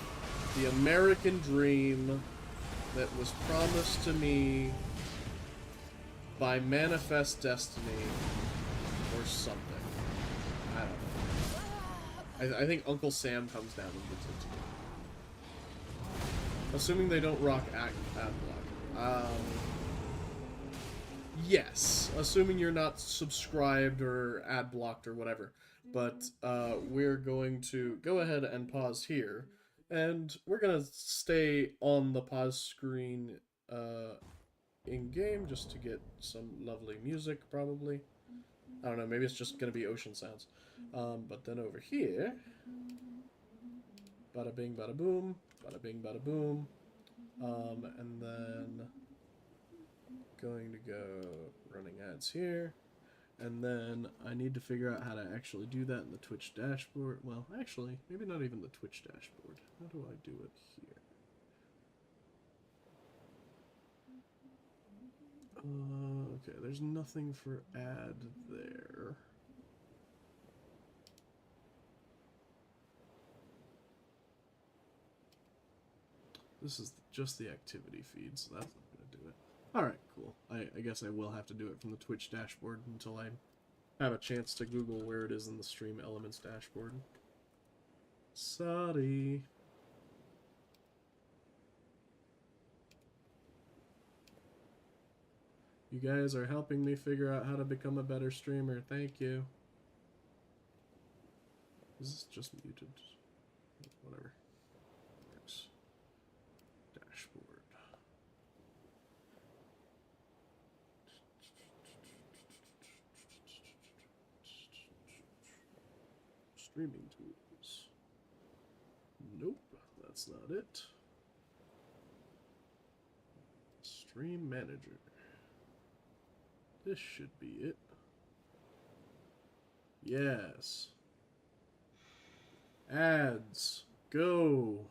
the American dream that was promised to me by Manifest Destiny or something. I don't know. I think Uncle Sam comes down and gives it to me. Assuming they don't rock ad block. Yes. Assuming you're not subscribed or ad blocked or whatever. But we're going to go ahead and pause here. And we're going to stay on the pause screen in-game just to get some lovely music, probably. I don't know, maybe it's just going to be ocean sounds. But then over here... Bada bing, bada boom. Bada bing, bada boom. And then going to go running ads here. And then I need to figure out how to actually do that in the Twitch dashboard. Well, actually, maybe not even the Twitch dashboard. How do I do it here? Okay, there's nothing for ad there. This is just the activity feed, so that's not going to do it. Alright, cool. I guess I will have to do it from the Twitch dashboard until I have a chance to Google where it is in the Stream Elements dashboard. Sorry. You guys are helping me figure out how to become a better streamer. Thank you. Is this just muted? Whatever. Yes. Dashboard. Streaming tools. Nope, that's not it. Stream manager. This should be it. Yes. Ads. Go.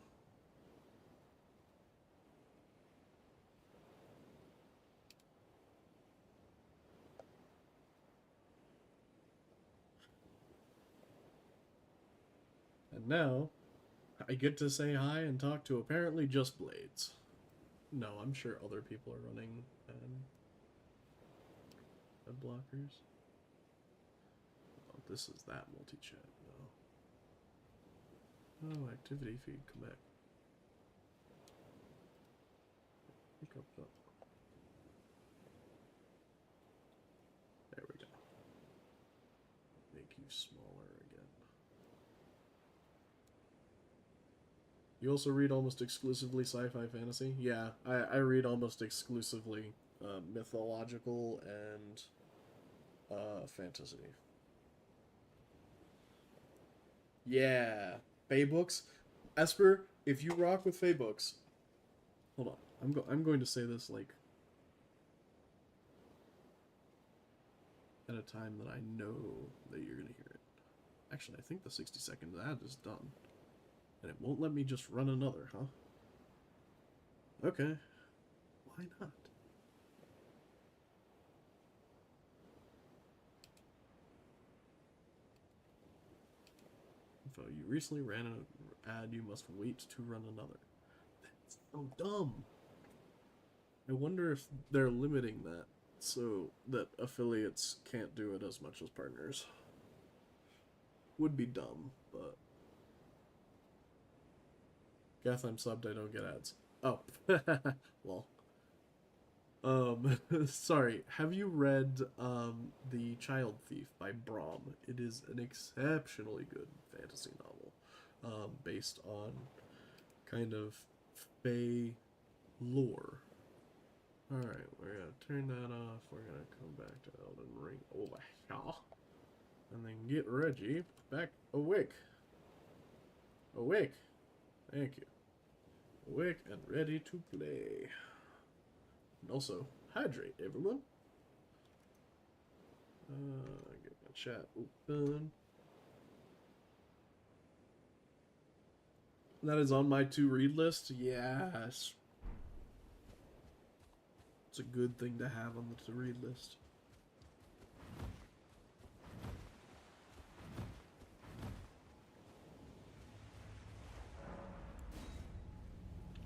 And now, I get to say hi and talk to apparently just Blades. No, I'm sure other people are running ad blockers. Oh, this is that multi-chat. No. Oh, activity feed, come back. Pick up the... There we go. Make you smaller again. You also read almost exclusively sci-fi fantasy? Yeah, I read almost exclusively mythological and fantasy. Yeah, Fae books. Esper, if you rock with Fae books, hold on. I'm going to say this like at a time that I know that you're gonna hear it. Actually, I think the 60-second ad is done, and it won't let me just run another, huh? Okay, why not? Info, you recently ran an ad, you must wait to run another. That's so dumb. I wonder if they're limiting that so that affiliates can't do it as much as partners. Would be dumb, but... Gath, I'm subbed, I don't get ads. Oh. Well. Sorry, have you read, The Child Thief by Brahm? It is an exceptionally good fantasy novel, based on kind of Fae lore. Alright, we're gonna turn that off, we're gonna come back to Elden Ring over here, and then get Reggie back awake. Awake! Thank you. Awake and ready to play. And also, hydrate, everyone. Get my chat open. That is on my to-read list? Yes. It's a good thing to have on the to-read list.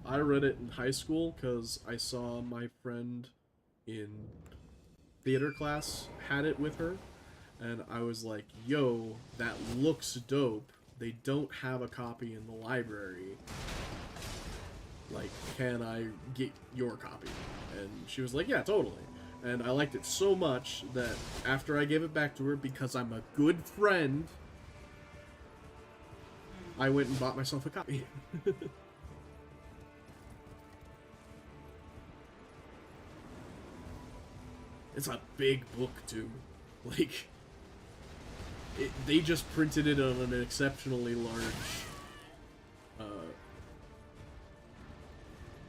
I read it in high school because I saw my friend in theater class had it with her, and I was like, yo, that looks dope. They don't have a copy in the library. Like, can I get your copy? And she was like, yeah, totally. And I liked it so much that after I gave it back to her, because I'm a good friend, I went and bought myself a copy. It's a big book, too. Like, they just printed it on an exceptionally large,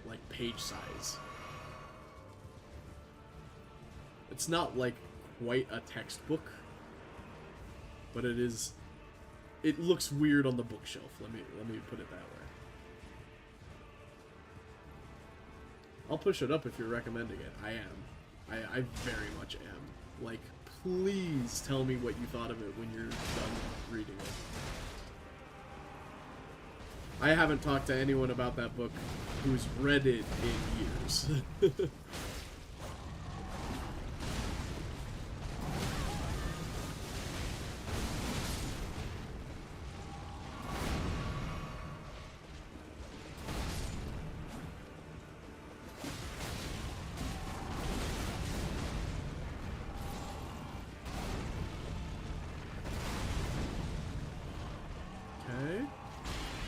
like, page size. It's not like quite a textbook, but it is. It looks weird on the bookshelf. Let me put it that way. I'll push it up if you're recommending it. I am. I very much am. Like, please tell me what you thought of it when you're done reading it. I haven't talked to anyone about that book who's read it in years.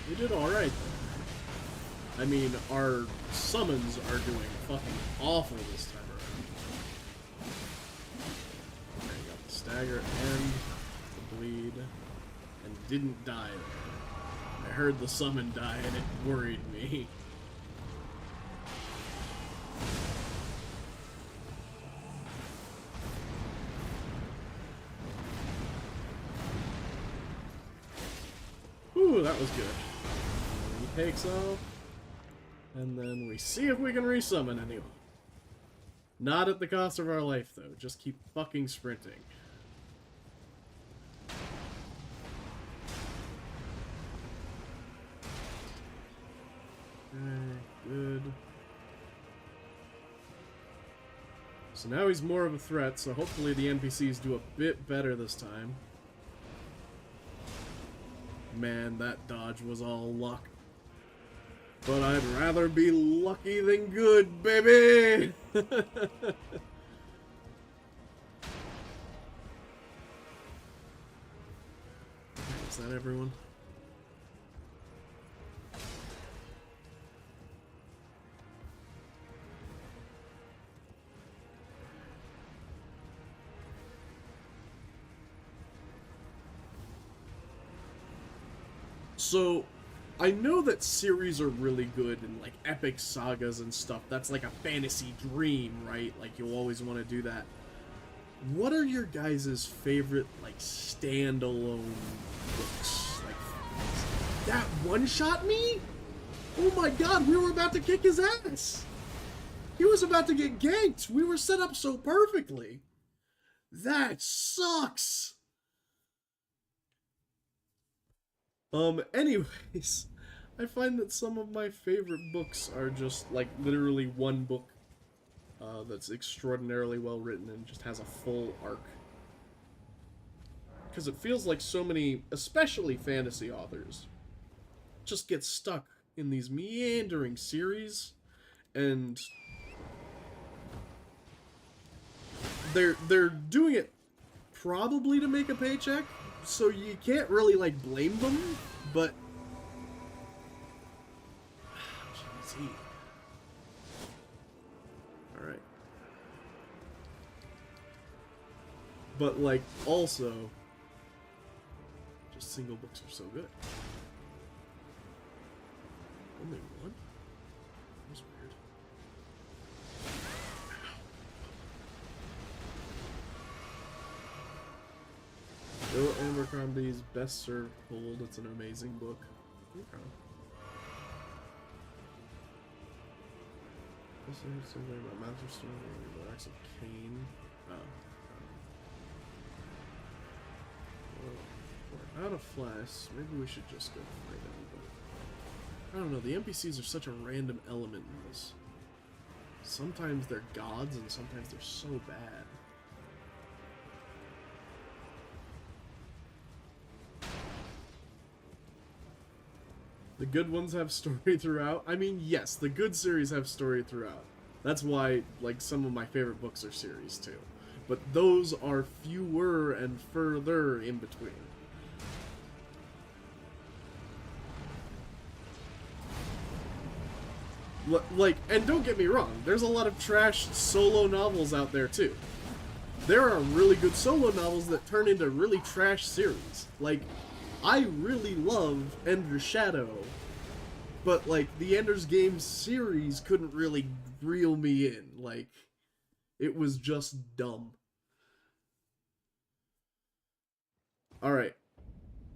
We did alright there. I mean, our summons are doing fucking awful this time around. Okay, got the stagger and the bleed, and didn't die there. I heard the summon die and it worried me. Ooh, that was good. He takes off, and then we see if we can resummon anyone. Not at the cost of our life, though. Just keep fucking sprinting. Okay, good. So now he's more of a threat, so hopefully the NPCs do a bit better this time. Man, that dodge was all luck. But I'd rather be lucky than good, baby! Is that everyone? So, I know that series are really good in, like, epic sagas and stuff. That's like a fantasy dream, right? Like, you'll always want to do that. What are your guys' favorite, like, standalone books? Like, that one-shot me? Oh my god, we were about to kick his ass! He was about to get ganked! We were set up so perfectly! That sucks! Anyways, I find that some of my favorite books are just, like, literally one book that's extraordinarily well written and just has a full arc. Because it feels like so many, especially fantasy authors, just get stuck in these meandering series, and they're doing it probably to make a paycheck, so you can't really, like, blame them, but... Alright. But, like, also, just single books are so good. Only one? That was weird. Bill Abercrombie's Best Served Cold. It's an amazing book. Okay. Something about Master Stone or the Acts of Cain. Oh. Well, we're out of flash. Maybe we should just go fight them. I don't know. The NPCs are such a random element in this. Sometimes they're gods, and sometimes they're so bad. The good ones have story throughout. I mean, yes, the good series have story throughout. That's why, like, some of my favorite books are series, too. But those are fewer and further in between. Like, and don't get me wrong, there's a lot of trash solo novels out there, too. There are really good solo novels that turn into really trash series. Like, I really love Ender's Shadow, but, like, the Ender's Game series couldn't really reel me in. Like, It was just dumb. Alright.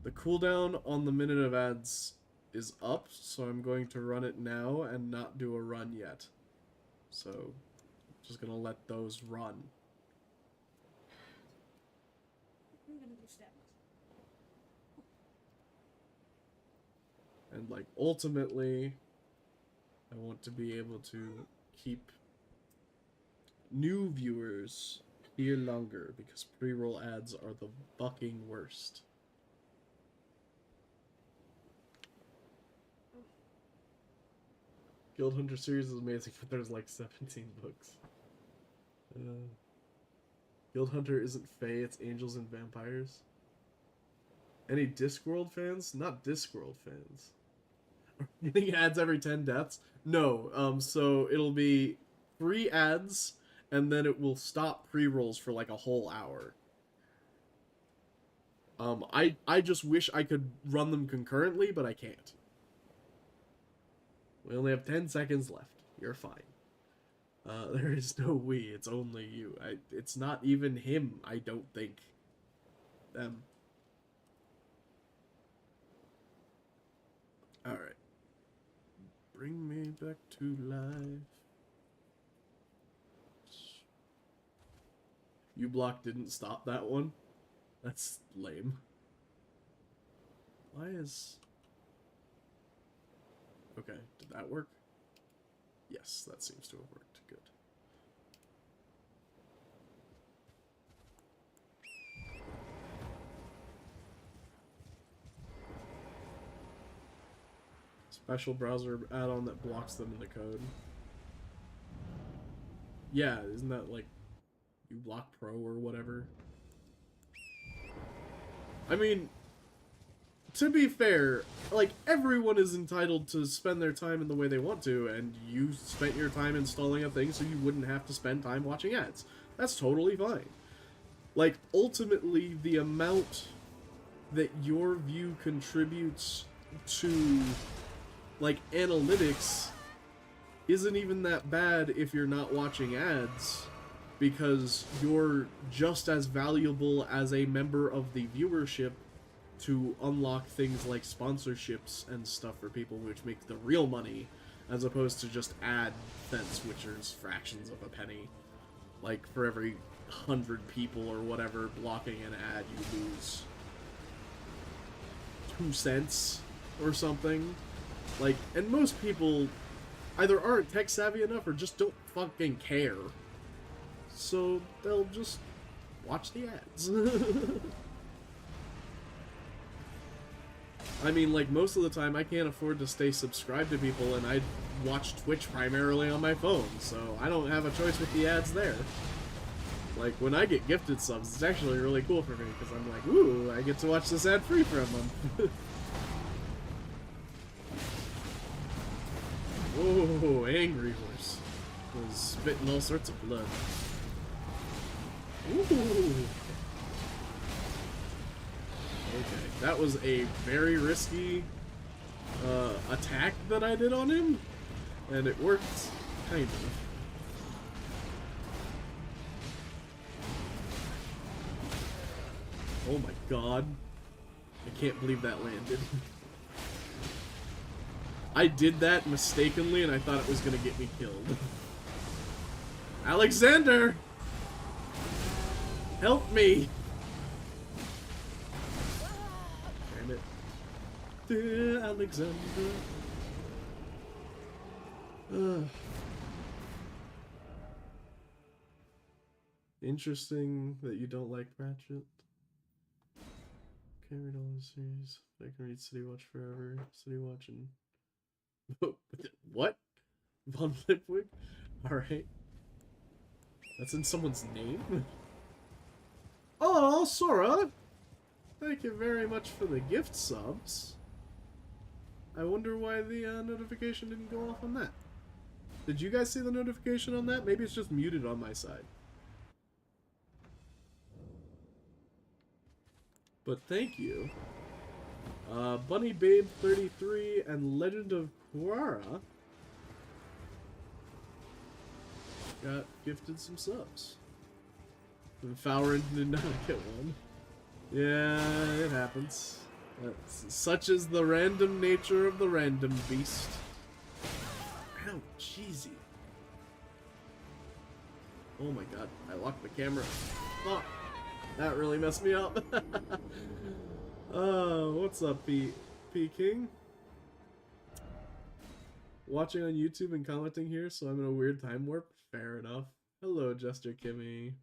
The cooldown on the minute of ads is up, so I'm going to run it now and not do a run yet. So, just gonna let those run. I'm gonna do steps. And, like, ultimately, I want to be able to keep new viewers here longer, because pre-roll ads are the fucking worst. Guild Hunter series is amazing, but there's like 17 books. Guild Hunter isn't Fae, it's Angels and Vampires. Any Discworld fans? Not Discworld fans. You think ads every 10 deaths? No, so it'll be 3 ads, and then it will stop pre-rolls for like a whole hour. I just wish I could run them concurrently, but I can't. We only have 10 seconds left. You're fine. There is no we, it's only you. It's not even him, I don't think. Them. Alright. Bring me back to life. U-Block didn't stop that one? That's lame. Why is... Okay, did that work? Yes, that seems to have worked. Good. Special browser add-on that blocks them in the code. Yeah, isn't that like uBlock Pro or whatever? I mean, to be fair, like, everyone is entitled to spend their time in the way they want to, and you spent your time installing a thing so you wouldn't have to spend time watching ads. That's totally fine. Like, ultimately, the amount that your view contributes to, like, analytics isn't even that bad if you're not watching ads, because you're just as valuable as a member of the viewership to unlock things like sponsorships and stuff for people, which make the real money, as opposed to just ad fence, which is fractions of a penny. Like, for every 100 people or whatever blocking an ad, you lose 2 cents or something. Like, and most people either aren't tech savvy enough or just don't fucking care. So they'll just watch the ads. I mean, like, most of the time I can't afford to stay subscribed to people, and I watch Twitch primarily on my phone, so I don't have a choice with the ads there. Like, when I get gifted subs, it's actually really cool for me, because I'm like, ooh, I get to watch this ad-free for a month. Whoa, angry horse. Was spitting all sorts of blood. Ooh. Okay, that was a very risky attack that I did on him, and it worked, kind of. Oh my god. I can't believe that landed. I did that mistakenly, and I thought it was gonna get me killed. Alexander! Help me! Damn it. Dear Alexander. Interesting that you don't like Ratchet. Can't read all the series. I can read City Watch forever. City Watch and... What? Von Lipwig? Alright. That's in someone's name? Oh, Sora! Thank you very much for the gift subs. I wonder why the notification didn't go off on that. Did you guys see the notification on that? Maybe it's just muted on my side. But thank you. Bunny Babe 33 and Legend of Quara. got gifted some subs. And Fowrin did not get one. Yeah, it happens. Such is the random nature of the random beast. Ow, cheesy. Oh my god, I locked the camera. Fuck. That really messed me up. Oh, what's up, P King? Watching on YouTube and commenting here, so I'm in a weird time warp. Fair enough. Hello, Jester Kimmy.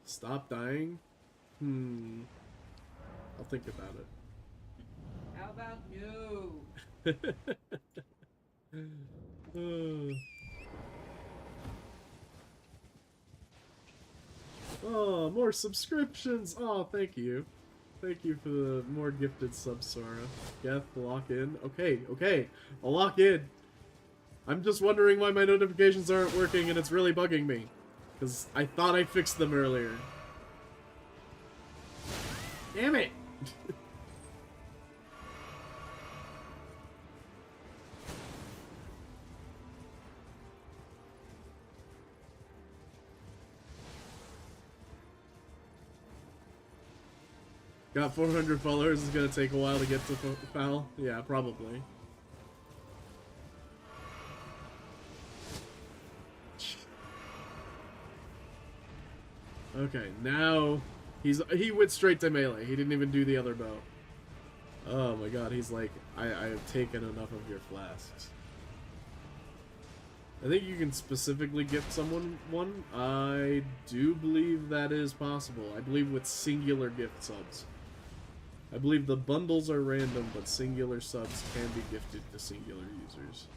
Stop dying? I'll think about it. How about you? Oh, more subscriptions! Oh, thank you. Thank you for the more gifted subs, Sora. Geth, lock in. Okay, okay. I'll lock in. I'm just wondering why my notifications aren't working and it's really bugging me. Because I thought I fixed them earlier. Damn it! Got 400 followers, is gonna take a while to get to Foul? Yeah, probably. Okay, now he went straight to melee. He didn't even do the other bow. Oh my god, he's like, I have taken enough of your flasks. I think you can specifically gift someone one. I do believe that is possible. I believe with singular gift subs. I believe the bundles are random, but singular subs can be gifted to singular users.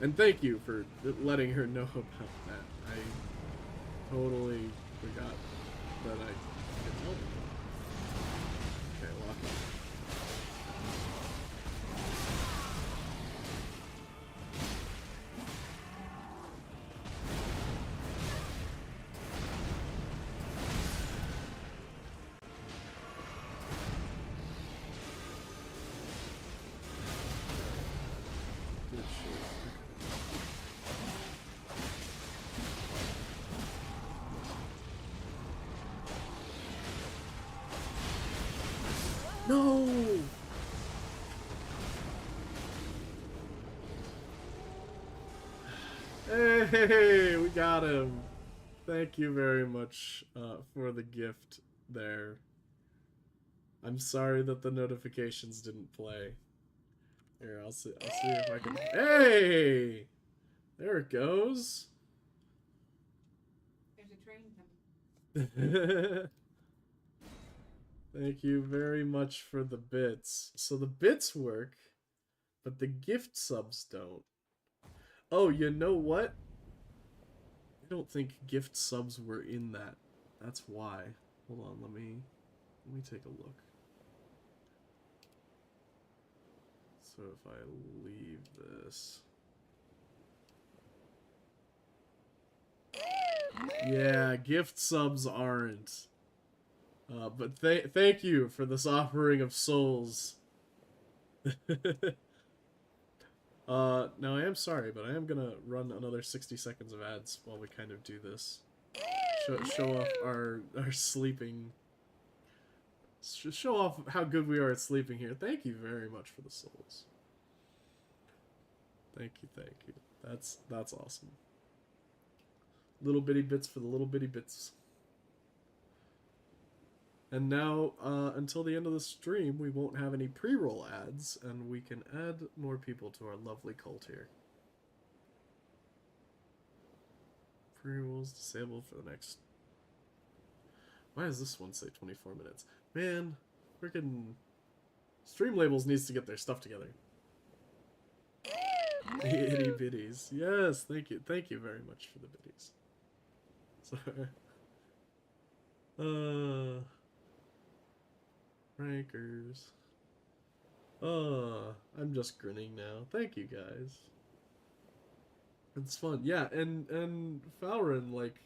And thank you for letting her know about that. I totally forgot that I could help. Okay, lock it. Good shit. No! Hey, we got him. Thank you very much for the gift there. I'm sorry that the notifications didn't play. Here, I'll see if I can. Hey! There it goes. There's a train coming. Thank you very much for the bits. So the bits work, but the gift subs don't. Oh, you know what? I don't think gift subs were in that. That's why. Hold on, let me take a look. So if I leave this. Yeah, gift subs aren't. But thank you for this offering of souls. Now I am sorry, but I am gonna run another 60 seconds of ads while we kind of do this. Show off our sleeping. Show off how good we are at sleeping here. Thank you very much for the souls. Thank you, thank you. That's awesome. Little bitty bits for the little bitty bits. And now, until the end of the stream, we won't have any pre-roll ads, and we can add more people to our lovely cult here. Pre-rolls disabled for the next... Why does this one say 24 minutes? Man, freaking Stream Labels needs to get their stuff together. Itty bitties. Yes, thank you. Thank you very much for the bitties. Sorry. Rankers. I'm just grinning now. Thank you guys. It's fun. Yeah, and Fowrin, like,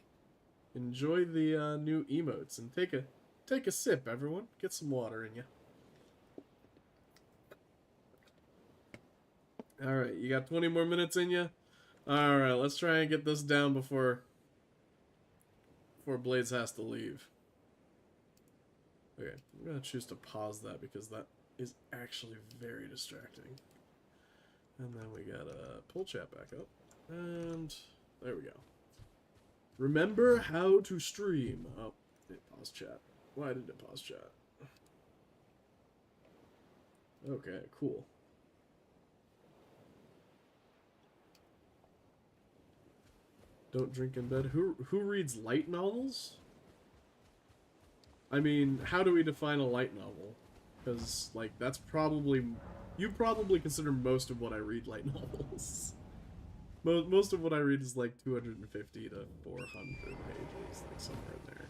Enjoy the new emotes and take a sip, everyone. Get some water in you. All right, you got 20 more minutes in you. All right, let's try and get this down before Blades has to leave. Okay, I'm gonna choose to pause that because that is actually very distracting. And then we gotta pull chat back up, and there we go. Remember how to stream. Oh, it paused chat. Why did it pause chat? Okay, cool. Don't drink in bed. Who reads light novels? I mean, how do we define a light novel? Because, like, that's probably... You probably consider most of what I read light novels. Most of what I read is like 250 to 400 pages, like somewhere in there.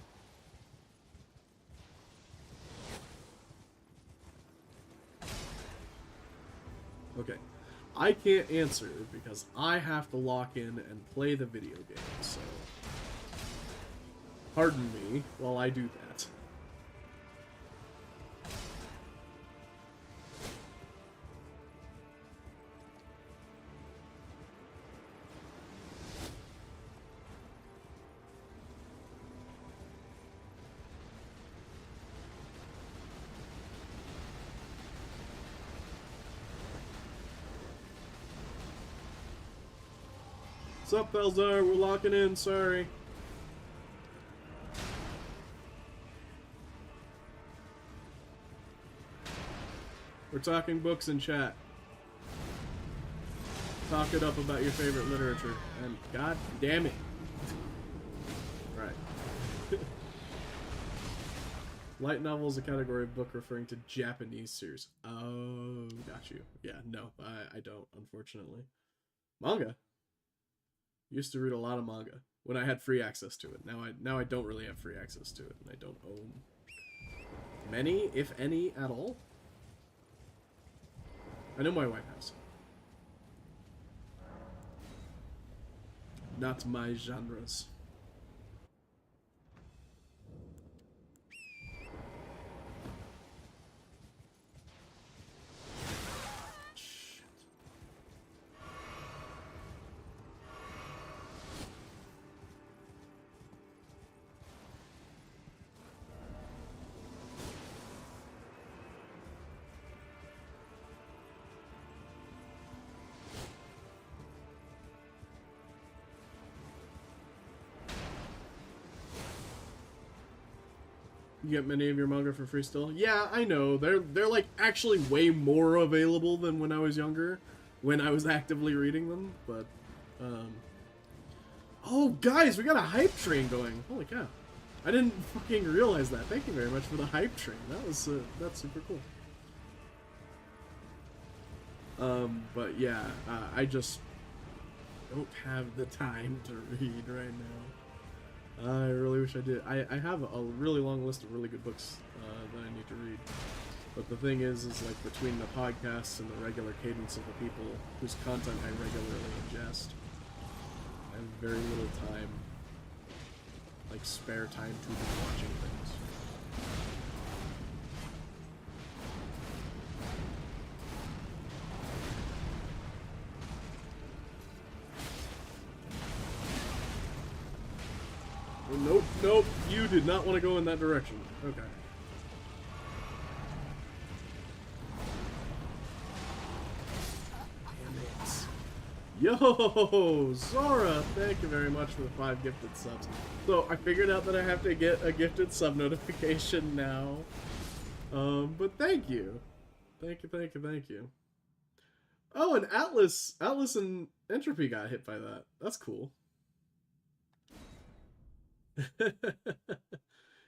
Okay. I can't answer because I have to lock in and play the video game, so... Pardon me while I do that. What's up, Belzar? We're locking in, sorry. We're talking books in chat. Talk it up about your favorite literature. And god damn it. Right. Light novel is a category of book referring to Japanese series. Oh, got you. Yeah, no, I don't, unfortunately. Manga. Used to read a lot of manga when I had free access to it. Now I don't really have free access to it, and I don't own many, if any, at all. I know my wife has. Not my genres. You get many of your manga for free still? Yeah, I know. They're like actually way more available than when I was younger, when I was actively reading them, but oh, guys, we got a hype train going. Holy cow. I didn't fucking realize that. Thank you very much for the hype train. That was that's super cool. But yeah, I just don't have the time to read right now. I really wish I did. I have a really long list of really good books that I need to read. But the thing is like between the podcasts and the regular cadence of the people whose content I regularly ingest, I have very little time, like spare time to be watching things. Nope, nope, you did not want to go in that direction. Okay. Damn it. Yo, Zora, thank you very much for the 5 gifted subs. So, I figured out that I have to get a gifted sub notification now. But thank you. Thank you, thank you, thank you. Oh, and Atlas and Entropy got hit by that. That's cool.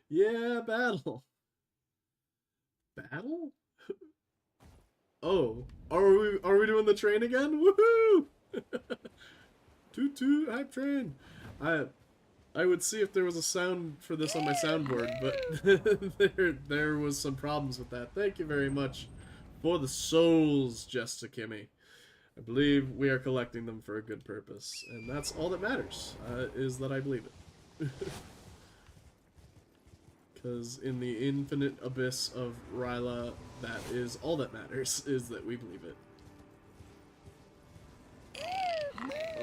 Yeah, battle. Battle? Oh, are we doing the train again? Woohoo! Toot toot, hype train. I would see if there was a sound for this on my soundboard, but there was some problems with that. Thank you very much for the souls, Jessica Kimmy. I believe we are collecting them for a good purpose, and that's all that matters, is that I believe it. Because in the infinite abyss of Ryla, that is all that matters, is that we believe it.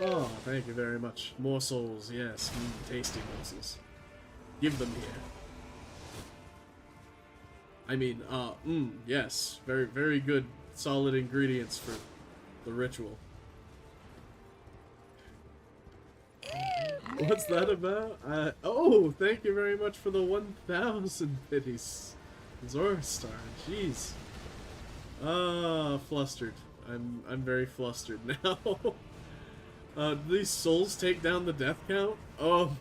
Oh, thank you very much. More souls, yes. Tasty morsels. Give them here. I mean, yes. Very, very good, solid ingredients for the ritual. What's that about? Oh, thank you very much for the 1,000 biddies. Zorstar, jeez. Flustered. I'm very flustered now. Do these souls take down the death count? Oh,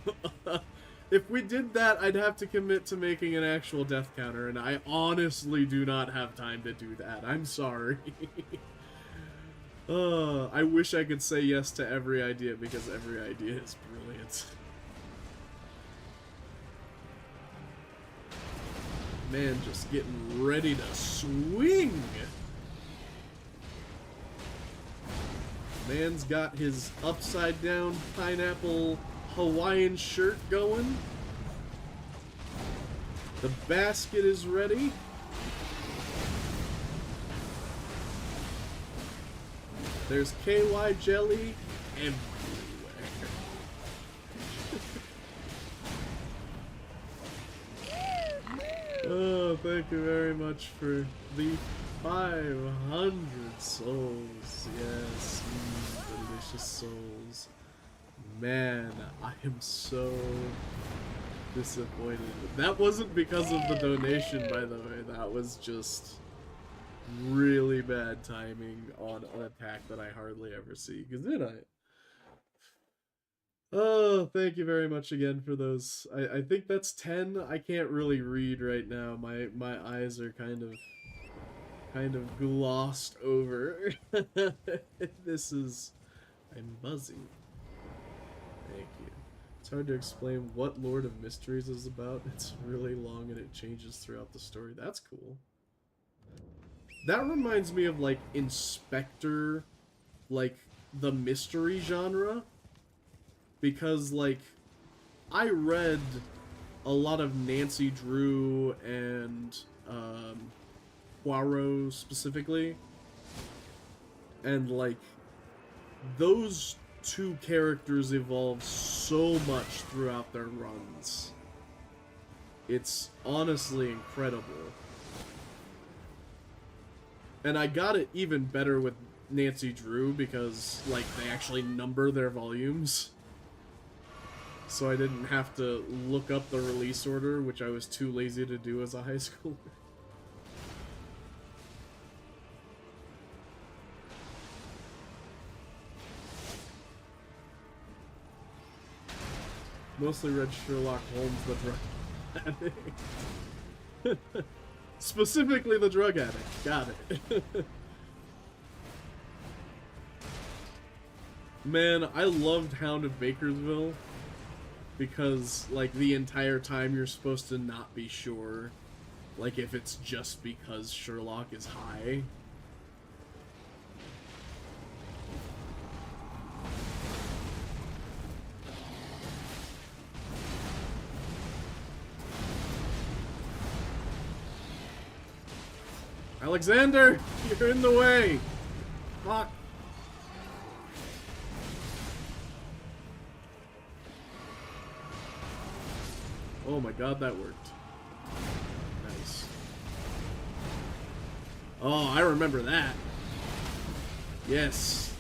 if we did that, I'd have to commit to making an actual death counter, and I honestly do not have time to do that. I'm sorry. I wish I could say yes to every idea, because every idea is brilliant. Man, just getting ready to swing! Man's got his upside down pineapple Hawaiian shirt going. The basket is ready. There's KY jelly everywhere. Oh, thank you very much for the 500 souls. Yes, delicious souls. Man, I am so disappointed. That wasn't because of the donation, by the way. That was just really bad timing on an attack that I hardly ever see. Because did I? Oh, thank you very much again for those. I think that's 10. I can't really read right now. My eyes are kind of glossed over. This is... I'm buzzing. Thank you. It's hard to explain what Lord of Mysteries is about. It's really long and it changes throughout the story. That's cool. That reminds me of, like, Inspector, like, the mystery genre. Because, like, I read a lot of Nancy Drew and, Poirot specifically. And, like, those two characters evolve so much throughout their runs. It's honestly incredible. And I got it even better with Nancy Drew because, like, they actually number their volumes. So I didn't have to look up the release order, which I was too lazy to do as a high schooler. Mostly read Sherlock Holmes, the drug addict. Specifically the drug addict. Got it. Man, I loved Hound of Bakersville. Because, like, the entire time you're supposed to not be sure. Like, if it's just because Sherlock is high. Alexander! You're in the way! Fuck! Oh my god, that worked. Nice. Oh, I remember that. Yes.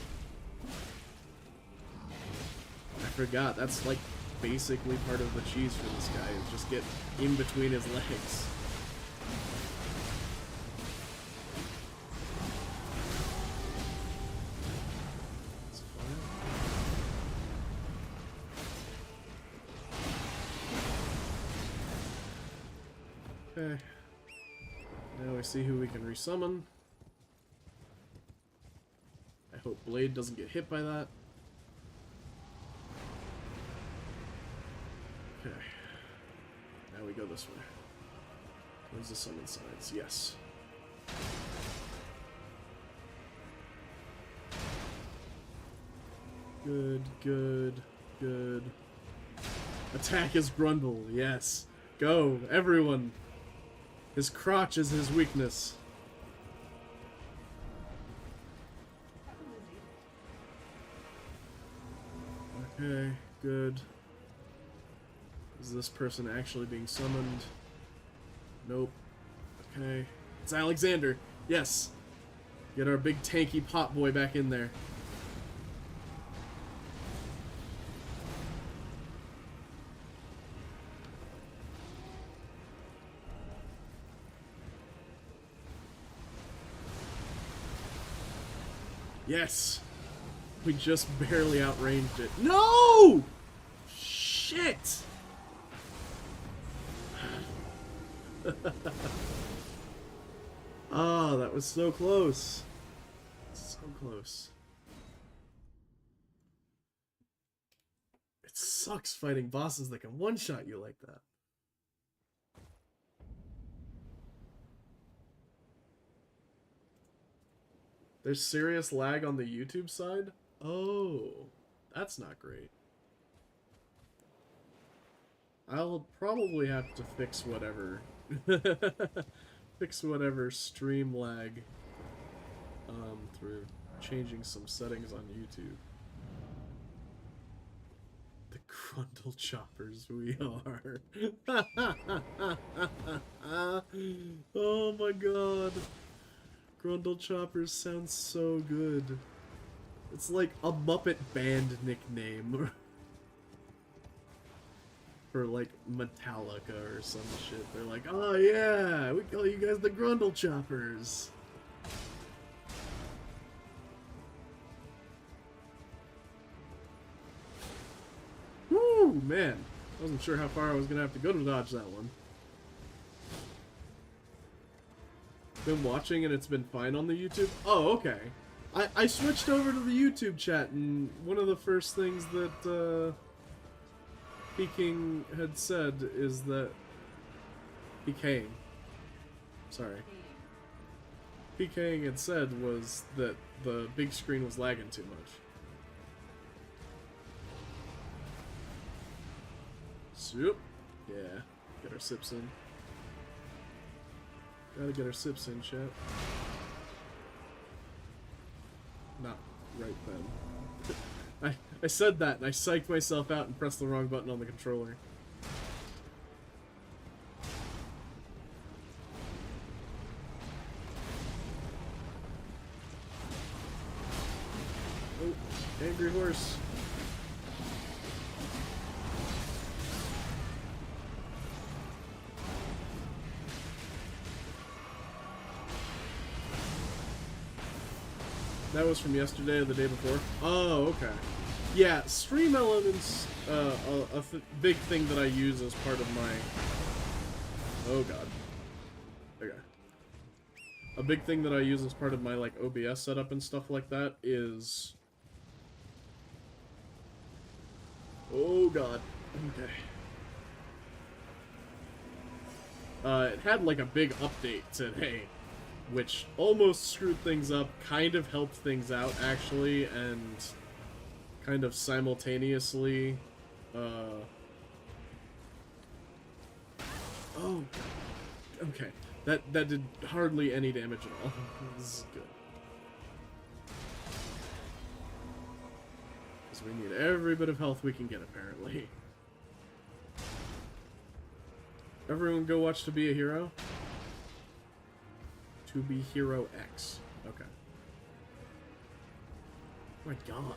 I forgot. That's like basically part of the cheese for this guy. Is just get in between his legs. Okay. Now we see who we can resummon. I hope Blade doesn't get hit by that. Okay. Now we go this way. Where's the summon signs? Yes. Good, good, good. Attack is Grundle, yes. Go, everyone. His crotch is his weakness. Okay, good. Is this person actually being summoned? Nope. Okay. It's Alexander. Yes. Get our big tanky pot boy back in there. Yes. We just barely outranged it. No! Shit! Oh, that was so close. So close. It sucks fighting bosses that can one-shot you like that. There's serious lag on the YouTube side? Oh, that's not great. I'll probably have to fix whatever. Fix whatever stream lag through changing some settings on YouTube. The Grundle Choppers we are. Oh my god. Grundle Choppers sounds so good. It's like a Muppet band nickname. For like Metallica or some shit. They're like, oh yeah, we call you guys the Grundle Choppers. Woo, man. I wasn't sure how far I was gonna have to go to dodge that one. Been watching and it's been fine on the YouTube? Oh, okay. I switched over to the YouTube chat and one of the first things that Peking had said is that Peking had said was that the big screen was lagging too much. Soup. Yeah. Get our sips in. Gotta get our sips in, chat. Not right then. I said that and I psyched myself out and pressed the wrong button on the controller. Oh, angry horse. That was from yesterday or the day before? Oh, okay. Yeah, stream elements, big thing that I use as part of my... Oh god. Okay. A big thing that I use as part of my, like, OBS setup and stuff like that is... Oh god. Okay. It had, like, a big update today, which almost screwed things up, kind of helped things out, actually, and kind of simultaneously, oh, okay, that did hardly any damage at all. This is good. Because we need every bit of health we can get, apparently. Everyone go watch To Be a Hero? To Be Hero X. Okay. Oh my god.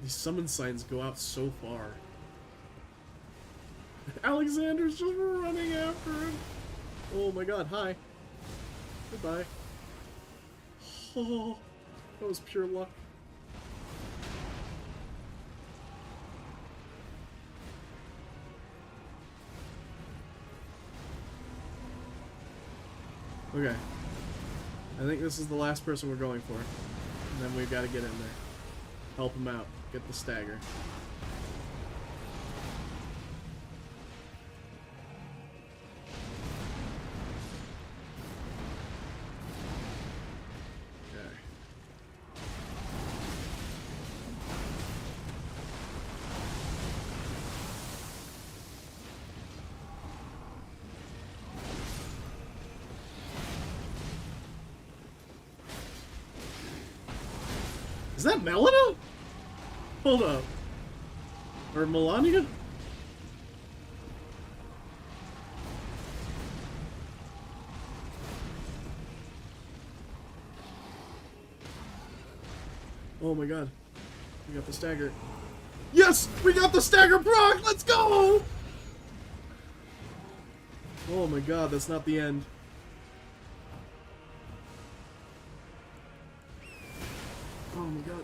These summon signs go out so far. Alexander's just running after him. Oh my god, hi. Goodbye. Oh, that was pure luck. Okay. I think this is the last person we're going for. And then we've got to get in there. Help him out. Get the stagger. Okay. Is that Melina? Hold up. Or Melania? Oh my god. We got the stagger. Yes! We got the stagger proc! Let's go! Oh my god, that's not the end. Oh my god.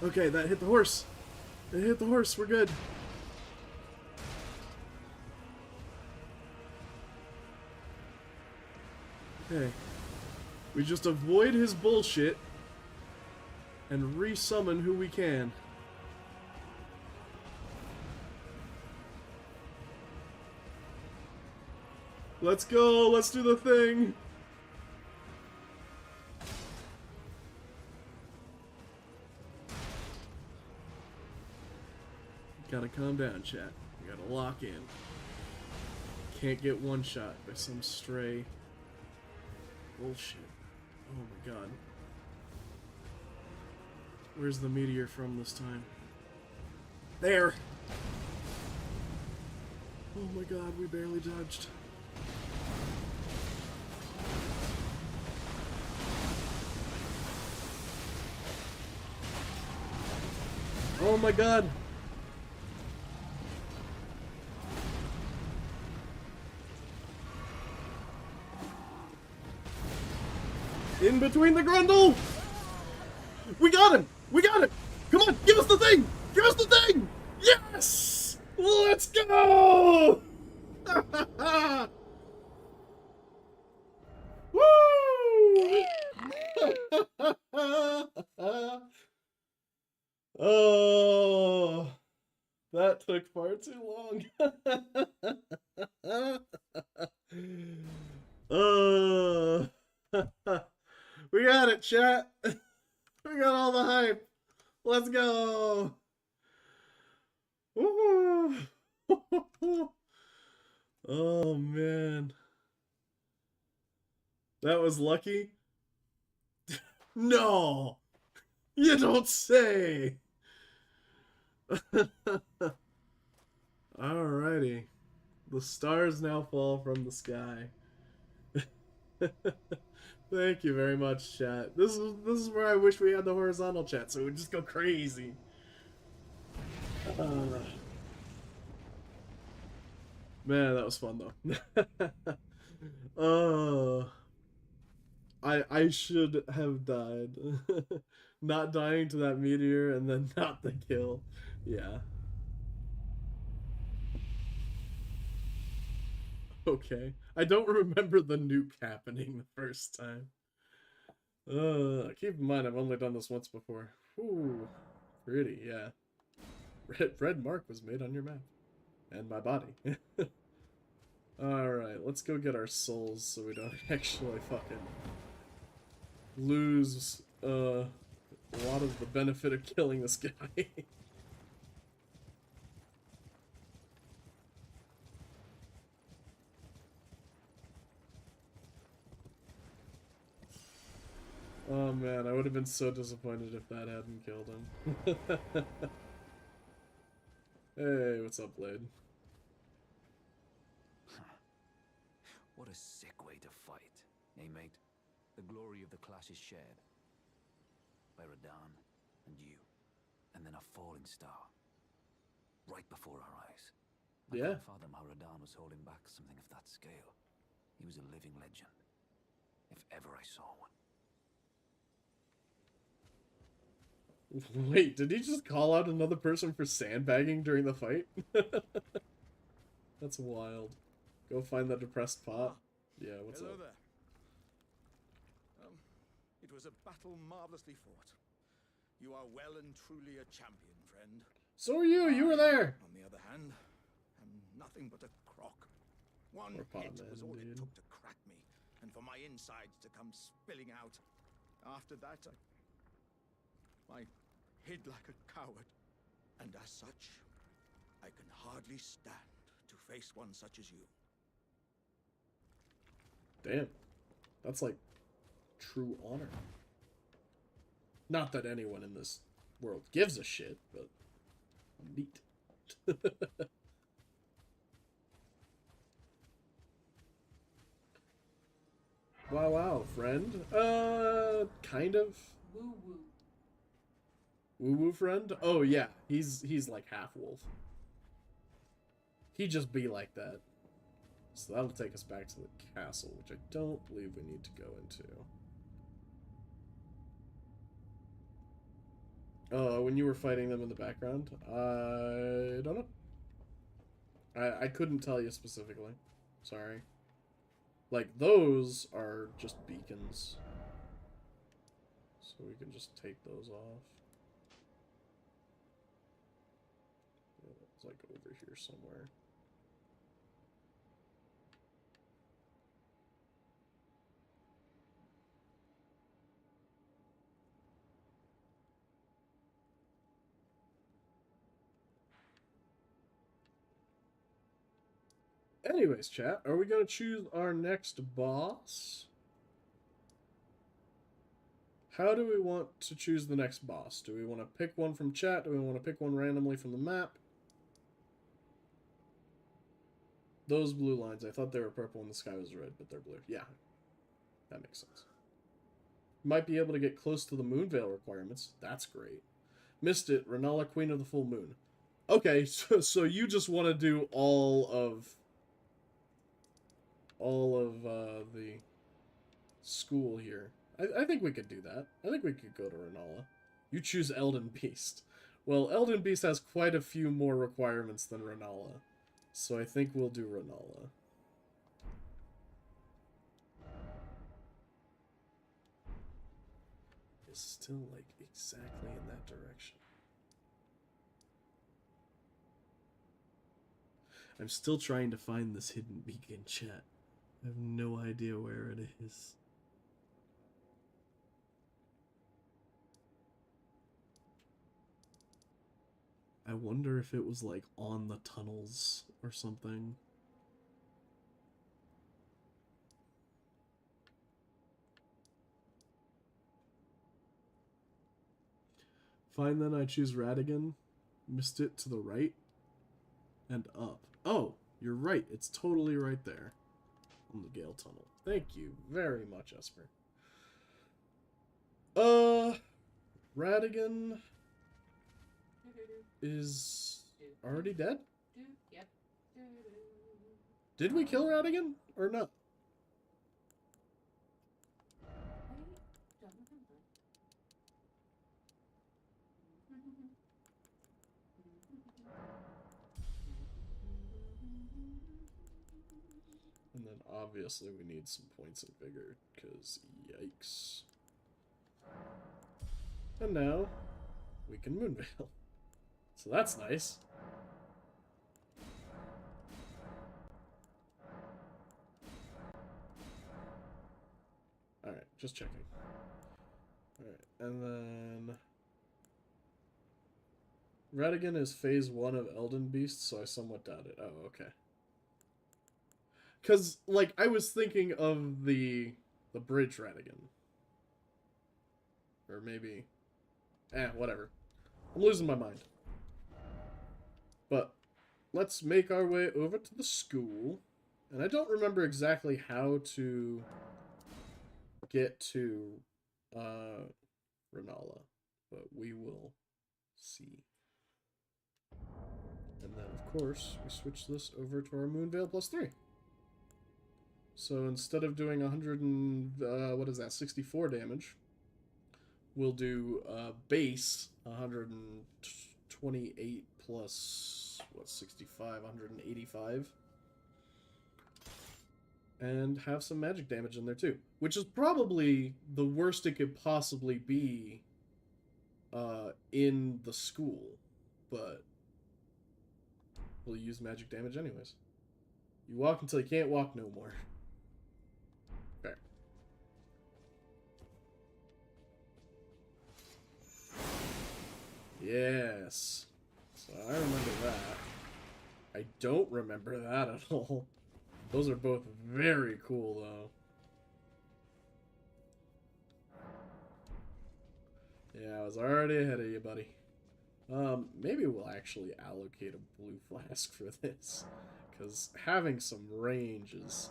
Okay, that hit the horse. It hit the horse. We're good. Okay. We just avoid his bullshit and resummon who we can. Let's go. Let's do the thing. Gotta calm down, chat. We gotta lock in. Can't get one shot by some stray bullshit. Oh my god. Where's the meteor from this time? There! Oh my god, we barely dodged. Oh my god! In between the grundle! We got him! We got it! Come on, give us the thing! Give us the thing! Yes! Let's go! Woo! Oh, that took far too long. Oh. We got it, chat. We got all the hype. Let's go. Woo. Oh man. That was lucky? No. You don't say. Alrighty. The stars now fall from the sky. Thank you very much, chat. This is where I wish we had the horizontal chat, so it would just go crazy. Man, that was fun though. I should have died. Not dying to that meteor and then not the kill. Yeah. Okay. I don't remember the nuke happening the first time. Keep in mind I've only done this once before. Ooh, pretty, yeah. Red mark was made on your map. And my body. Alright, let's go get our souls so we don't actually fucking lose a lot of the benefit of killing this guy. Oh man, I would have been so disappointed if that hadn't killed him. Hey, what's up, Blade? What a sick way to fight, eh, mate? The glory of the clash is shared by Radahn and you, and then a falling star right before our eyes. I can't fathom how Radahn was holding back something of that scale. He was a living legend, if ever I saw one. Wait, did he just call out another person for sandbagging during the fight? That's wild. Go find that depressed pot. Yeah, what's Hello up? there. It was a battle marvelously fought. You are well and truly a champion, friend. So are you. You were there. On the other hand, am nothing but a crock. One Or pot hit man, was all it indeed. took to crack me, and for my insides to come spilling out. After that, I hid like a coward, and as such, I can hardly stand to face one such as you. Damn. That's like true honor. Not that anyone in this world gives a shit, but neat. Wow, wow, friend. Kind of. Woo woo. Woo woo friend? Oh yeah, he's like half wolf. He just be like that. So that'll take us back to the castle, which I don't believe we need to go into. When you were fighting them in the background? I don't know. I couldn't tell you specifically. Sorry. Like, those are just beacons. So we can just take those off. Yeah, it's like over here somewhere. Anyways, chat, are we going to choose our next boss? How do we want to choose the next boss? Do we want to pick one from chat? Do we want to pick one randomly from the map? Those blue lines, I thought they were purple and the sky was red, but they're blue. Yeah, that makes sense. Might be able to get close to the Moonveil requirements. That's great. Missed it. Renala, Queen of the Full Moon. Okay, so you just want to do all of the school here. I think we could do that. I think we could go to Renala. You choose Elden Beast. Well, Elden Beast has quite a few more requirements than Renala. So I think we'll do Renala. It's still, like, exactly in that direction. I'm still trying to find this hidden beacon, chat. I have no idea where it is. I wonder if it was, like, on the tunnels or something. Fine, then I choose Radigan. Missed it to the right and up. Oh, you're right. It's totally right there on the Gale Tunnel. Thank you very much, Esper. Radigan is already dead? Yep. Did we kill Radigan or not? I don't remember. And then obviously we need some points of vigor, because yikes. And now we can Moonveil. So that's nice. Alright, just checking. Alright, and then Radigan is phase 1 of Elden Beast, so I somewhat doubt it. Oh, okay. Because, like, I was thinking of the bridge Radigan. Or maybe... whatever. I'm losing my mind. But let's make our way over to the school. And I don't remember exactly how to get to Renala, but we will see. And then, of course, we switch this over to our Moonveil plus 3. So instead of doing 100 and, what is that, 64 damage, we'll do base 128 plus, what, 65, 185. And have some magic damage in there too. Which is probably the worst it could possibly be in the school. But we'll use magic damage anyways. You walk until you can't walk no more. Fair. Yes. So I remember that. I don't remember that at all. Those are both very cool, though. Yeah, I was already ahead of you, buddy. Maybe we'll actually allocate a blue flask for this. Because having some range is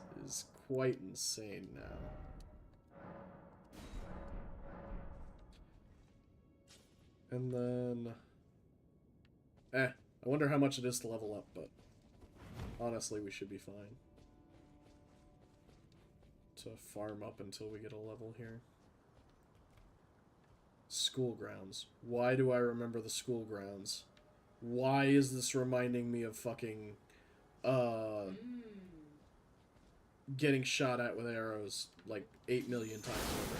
quite insane now. And then... I wonder how much it is to level up, but... honestly, we should be fine. To farm up until we get a level here. School grounds. Why do I remember the school grounds? Why is this reminding me of fucking... getting shot at with arrows like 8 million times over.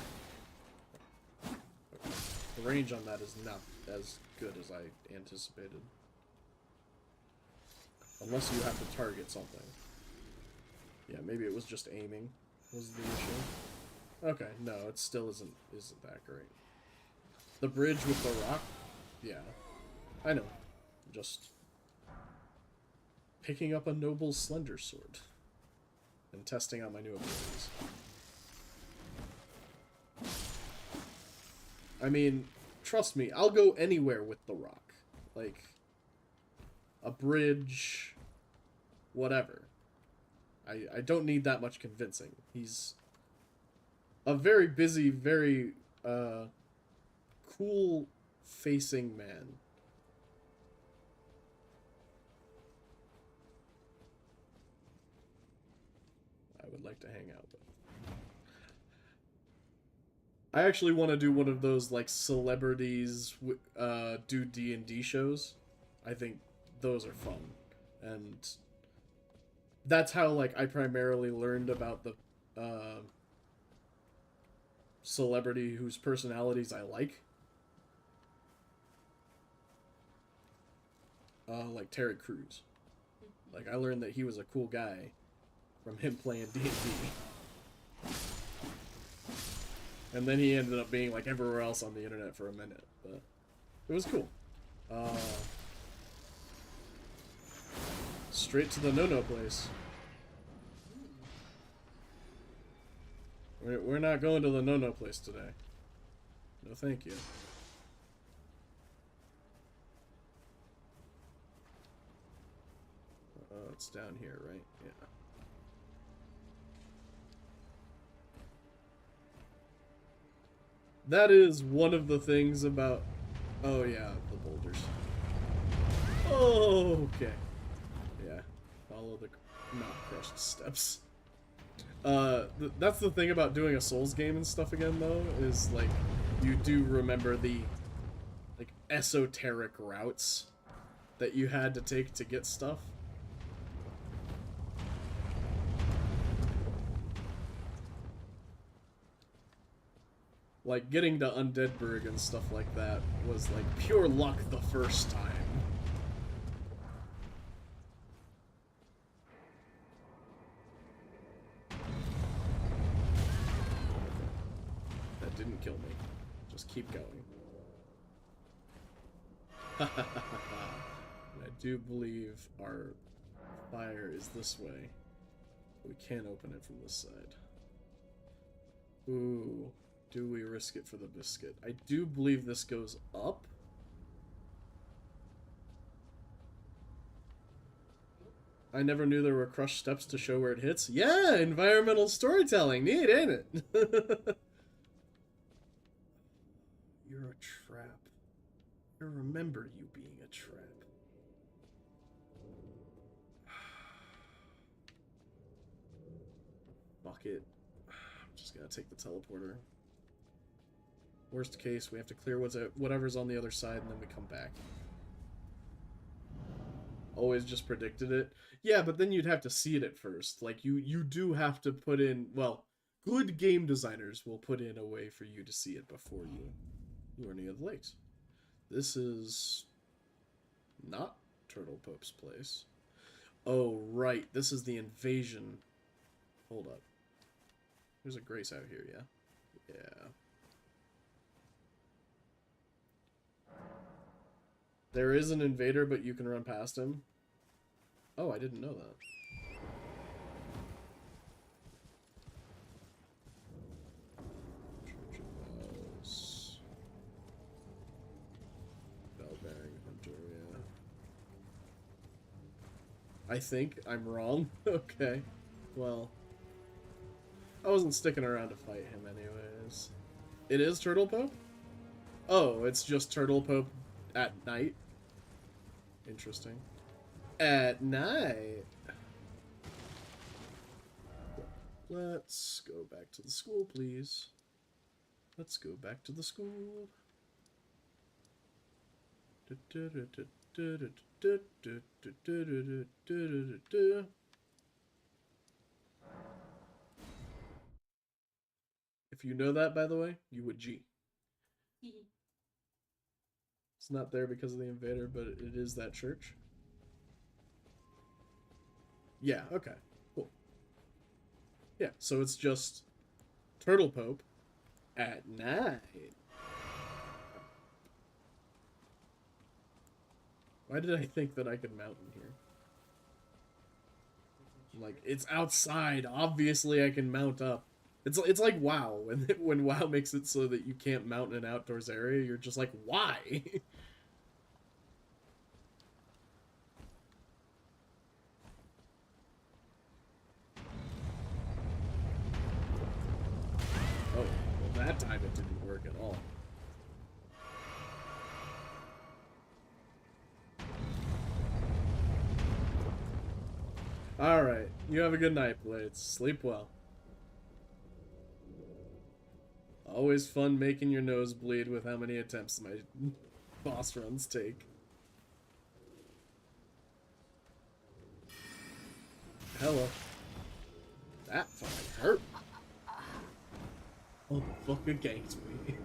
Okay. The range on that is not as good as I anticipated. Unless you have to target something. Yeah, maybe it was just aiming was the issue. Okay, no, it still isn't that great. The bridge with the rock? Yeah. I know. Just picking up a noble slender sword. And testing out my new abilities. I mean, trust me, I'll go anywhere with the rock. Like, a bridge, whatever. I don't need that much convincing. He's a very busy, very cool-facing man. I would like to hang out with. I actually want to do one of those like celebrities do D&D shows. I think those are fun, and that's how like I primarily learned about the celebrity whose personalities I like. Like Terry Crews. Like I learned that he was a cool guy from him playing D&D. And then he ended up being like everywhere else on the internet for a minute, but it was cool. Straight to the no-no place. We're not going to the no-no place today. No thank you. It's down here, right? Yeah. That is one of the things about... Oh, yeah, the boulders. Oh, okay. Yeah. Follow the not crushed steps. That's the thing about doing a Souls game and stuff again, though, is, like, you do remember the, like, esoteric routes that you had to take to get stuff. Like, getting to Undeadburg and stuff like that was, like, pure luck the first time. That didn't kill me. Just keep going. And I do believe our fire is this way. We can't open it from this side. Ooh. Do we risk it for the biscuit? I do believe this goes up. I never knew there were crushed steps to show where it hits. Yeah, environmental storytelling. Neat, ain't it? You're a trap. I remember you being a trap. Fuck it. I'm just gonna take the teleporter. Worst case, we have to clear whatever's on the other side, and then we come back. Always just predicted it. Yeah, but then you'd have to see it at first. Like, you do have to put in... Well, good game designers will put in a way for you to see it before you are near the lakes. This is... not Turtle Pope's place. Oh, right. This is the invasion. Hold up. There's a Grace out here, yeah? Yeah. There is an invader, but you can run past him. Oh, I didn't know that. Church of Bells. I think I'm wrong. Okay. Well, I wasn't sticking around to fight him anyways. It is Turtle Pope? Oh, it's just Turtle Pope at night? Interesting. At night. Let's go back to the school, please. Let's go back to the school. If you know that, by the way, you would G. It's not there because of the invader, but it is that church. Yeah, okay. Cool. Yeah, so it's just Turtle Pope at night. Why did I think that I could mount in here? Like, it's outside. Obviously, I can mount up. It's like WoW. When WoW makes it so that you can't mount in an outdoors area, you're just like, why? Oh, well, that time it didn't work at all. Alright, you have a good night, Blades. Sleep well. Always fun making your nose bleed with how many attempts my boss runs take. Hello. That fucking hurt. Oh, the fucking ganked me.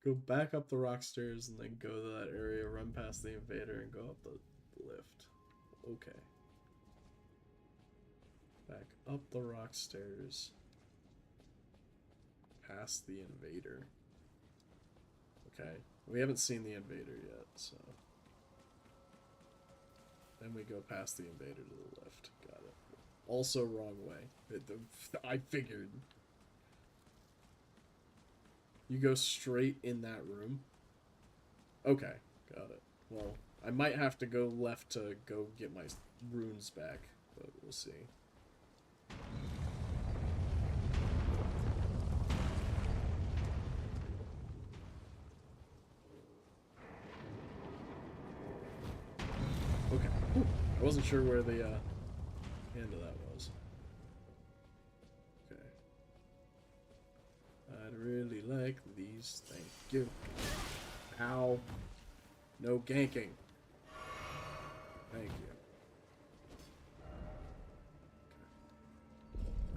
Go back up the rock stairs and then go to that area, run past the invader, and go up the lift. Okay. Back up the rock stairs. Past the invader. Okay. We haven't seen the invader yet, so. Then we go past the invader to the left. Got it. Also wrong way. I figured. You go straight in that room? Okay, got it. Well, I might have to go left to go get my runes back, but we'll see. Okay. Whew. I wasn't sure where the end of that was. Okay. I'd really like these. Thank you. Ow. No ganking. Thank you.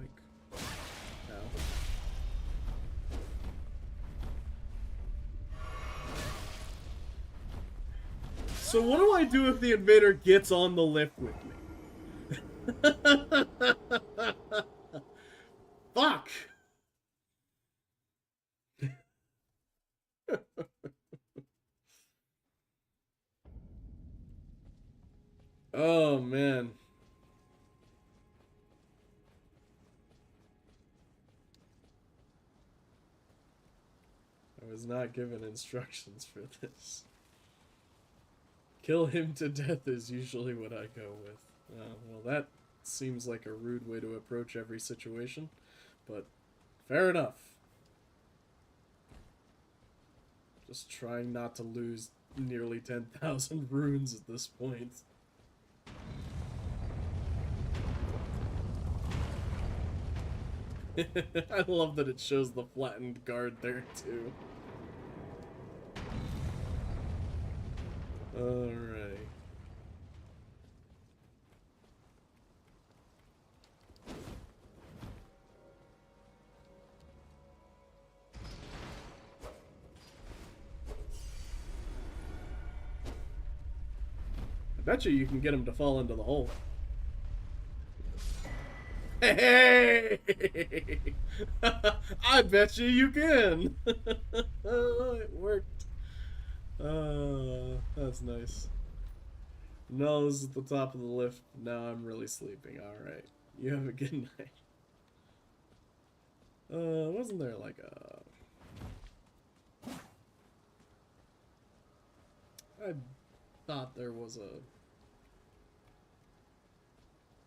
Okay. Like. Ow. So what do I do if the invader gets on the lift with me? Fuck! Oh, man. I was not given instructions for this. Kill him to death is usually what I go with. Well, that seems like a rude way to approach every situation, but fair enough. Just trying not to lose nearly 10,000 runes at this point. I love that it shows the flattened guard there, too. Alright. I bet you can get him to fall into the hole. Hey! I bet you can! It worked. That's nice. No, this is the top of the lift. Now I'm really sleeping. Alright. You have a good night. Wasn't there like a I thought there was a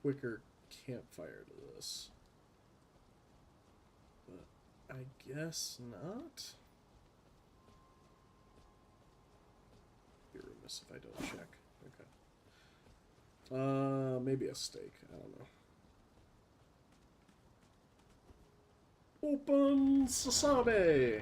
quicker campfire to this. But I guess not. Be remiss if I don't check. Okay. Maybe a steak. I don't know. Open Sasabe!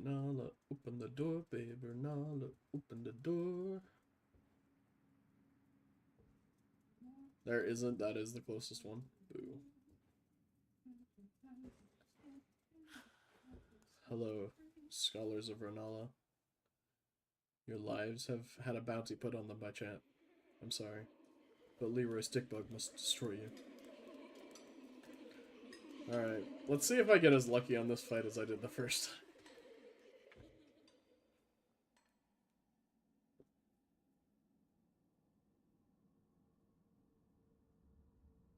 Nala, open the door, baby. Nala, open the door. There isn't. That is the closest one. Boo. Hello, scholars of Renala. Your lives have had a bounty put on them by chant. I'm sorry, but Leroy Stickbug must destroy you. Alright, let's see if I get as lucky on this fight as I did the first time.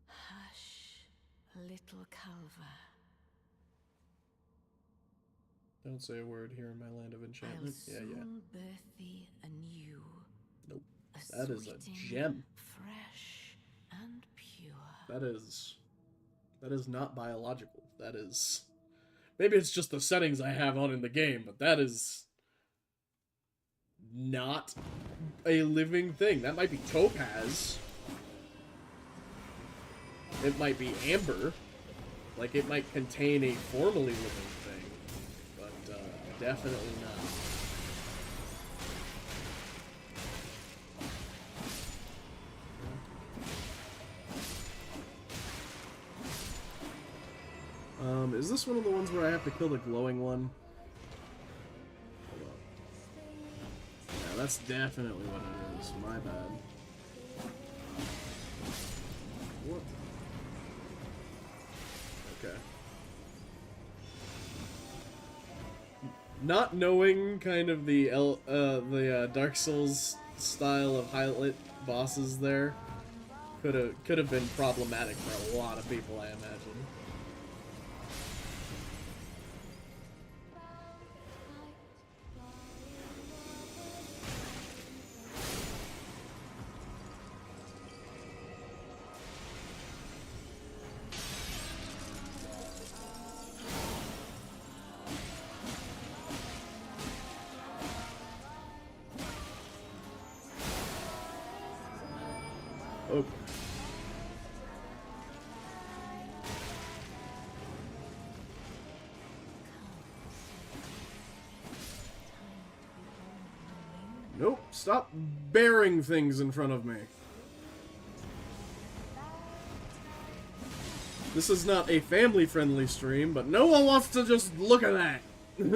Hush, little Calva. Don't say a word here in my land of I'll enchantment. Yeah. soon birth thee anew. Nope. A That is a sweeting, gem. fresh and pure. That is not biological. That is... Maybe it's just the settings I have on in the game, but that is not a living thing. That might be topaz. It might be amber. Like, it might contain a formally living thing, but definitely not. Is this one of the ones where I have to kill the glowing one? Hold on. Yeah, that's definitely what it is. My bad. What? Okay. Not knowing kind of the Dark Souls style of highlight bosses there could have been problematic for a lot of people, I imagine. Oh. Nope, stop bearing things in front of me. This is not a family-friendly stream, but no one wants to just look at that. We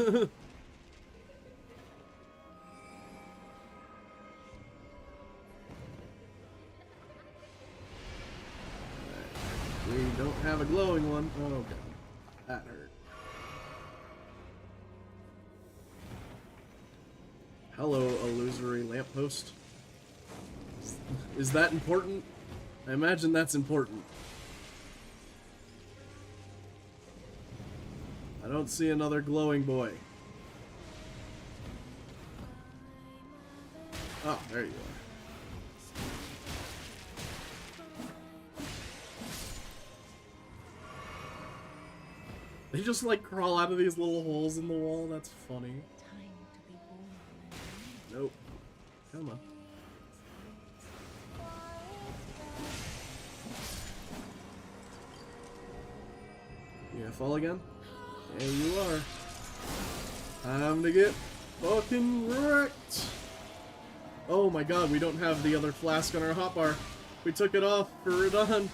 don't have a glowing one. Oh god, that hurt. Hello, illusory lamppost. Is that important? I imagine that's important. I don't see another glowing boy. Oh, there you are. They just like crawl out of these little holes in the wall. That's funny. Nope. Come on. You gonna fall again? There you are. Time to get fucking wrecked. Oh my god, we don't have the other flask on our hotbar. We took it off for Radon.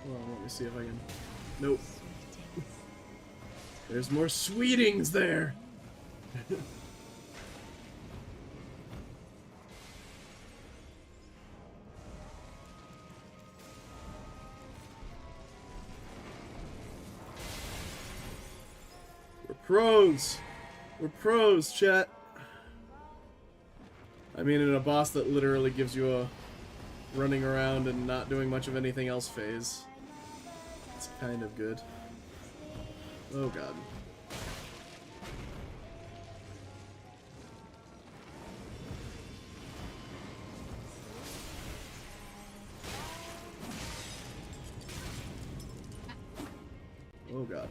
Let me see if I can... Nope. There's more sweetings there! pros. We're pros, chat. I mean, in a boss that literally gives you a running around and not doing much of anything else phase. It's kind of good. Oh god. Oh god.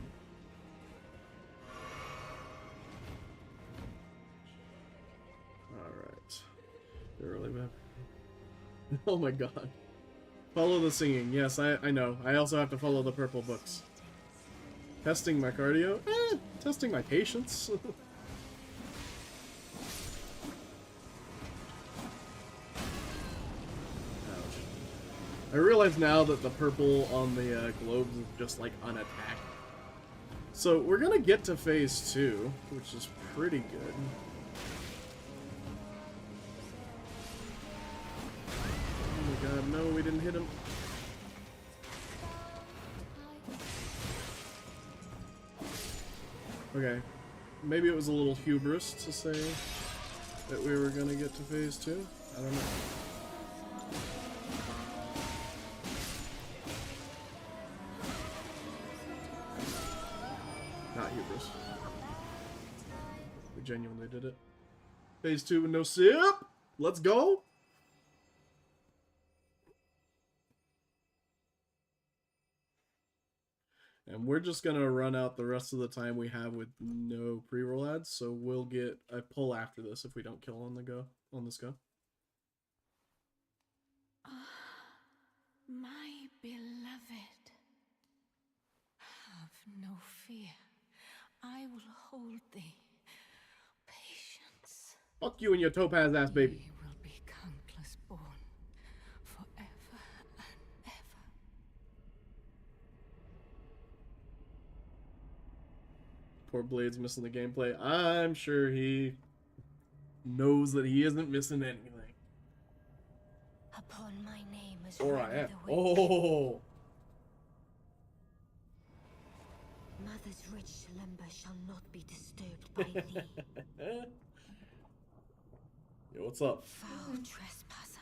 Alright. They're really bad. Oh my god. Follow the singing. Yes, I know. I also have to follow the purple books. Testing my cardio? Testing my patience. Ouch. I realize now that the purple on the globes is just like unattacked. So we're gonna get to phase 2, which is pretty good. Oh my god, no, we didn't hit him. Okay, maybe it was a little hubris to say that we were gonna get to phase 2. I don't know. Not hubris. We genuinely did it. Phase 2 with no sip. Let's go. And we're just gonna run out the rest of the time we have with no pre-roll ads, so we'll get a pull after this if we don't kill on this go. My beloved, have no fear. I will hold thee. Patience. Fuck you and your topaz ass baby. He will be countless born forever and ever. Poor Blade's missing the gameplay. I'm sure he knows that he isn't missing anything. Upon my name is Or written I am. the witch. Oh. Mother's rich slumber shall not be disturbed by thee. Yo, what's up? Foul trespasser,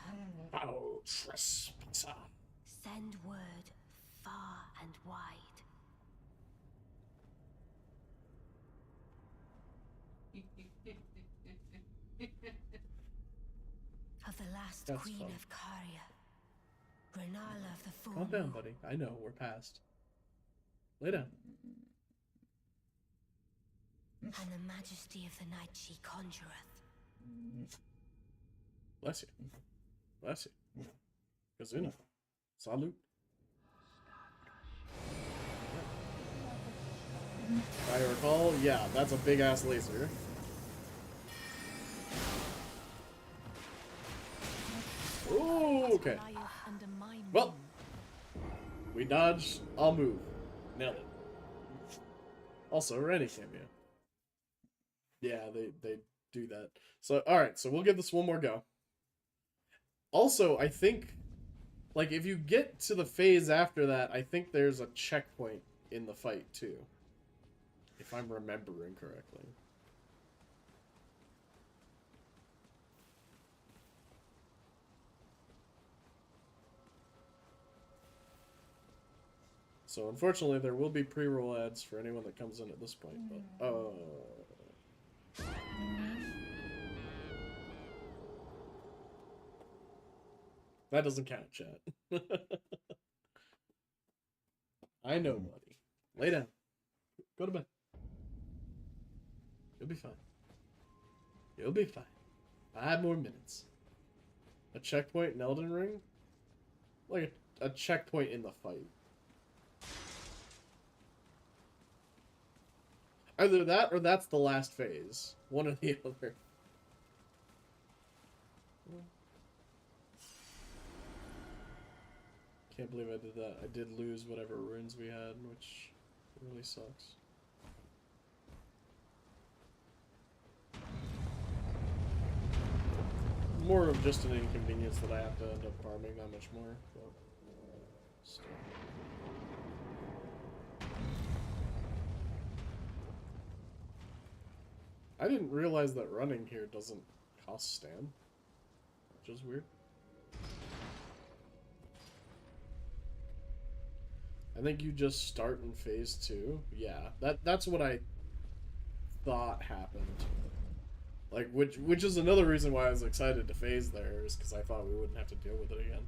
Foul trespasser. send word far and wide. Of the last That's queen fun. of Caria, Renala of the full Calm down, moon, buddy. I know, we're past. Lay down. and the majesty of the night she conjureth. Bless you. Bless you. Kazuna. Salute. If I recall, yeah, that's a big ass laser. Ooh, okay. Lieth under my Well, moon. we dodged. I'll move. Nailed it. Also, Rennie cameo. Yeah, they do that. So, alright, so we'll give this one more go. Also, I think, like, if you get to the phase after that, I think there's a checkpoint in the fight, too. If I'm remembering correctly. So, unfortunately, there will be pre-roll ads for anyone that comes in at this point, but, that doesn't count, chat. I know, buddy. Lay down. Go to bed. You'll be fine. You'll be fine. 5 more minutes. A checkpoint in Elden Ring? Like a checkpoint in the fight. Either that or that's the last phase. One or the other. Can't believe I did that. I did lose whatever runes we had, which really sucks. More of just an inconvenience that I have to end up farming that much more, but still. I didn't realize that running here doesn't cost stam. Which is weird. I think you just start in phase 2. Yeah, that's what I thought happened. Like, which is another reason why I was excited to phase there, is because I thought we wouldn't have to deal with it again.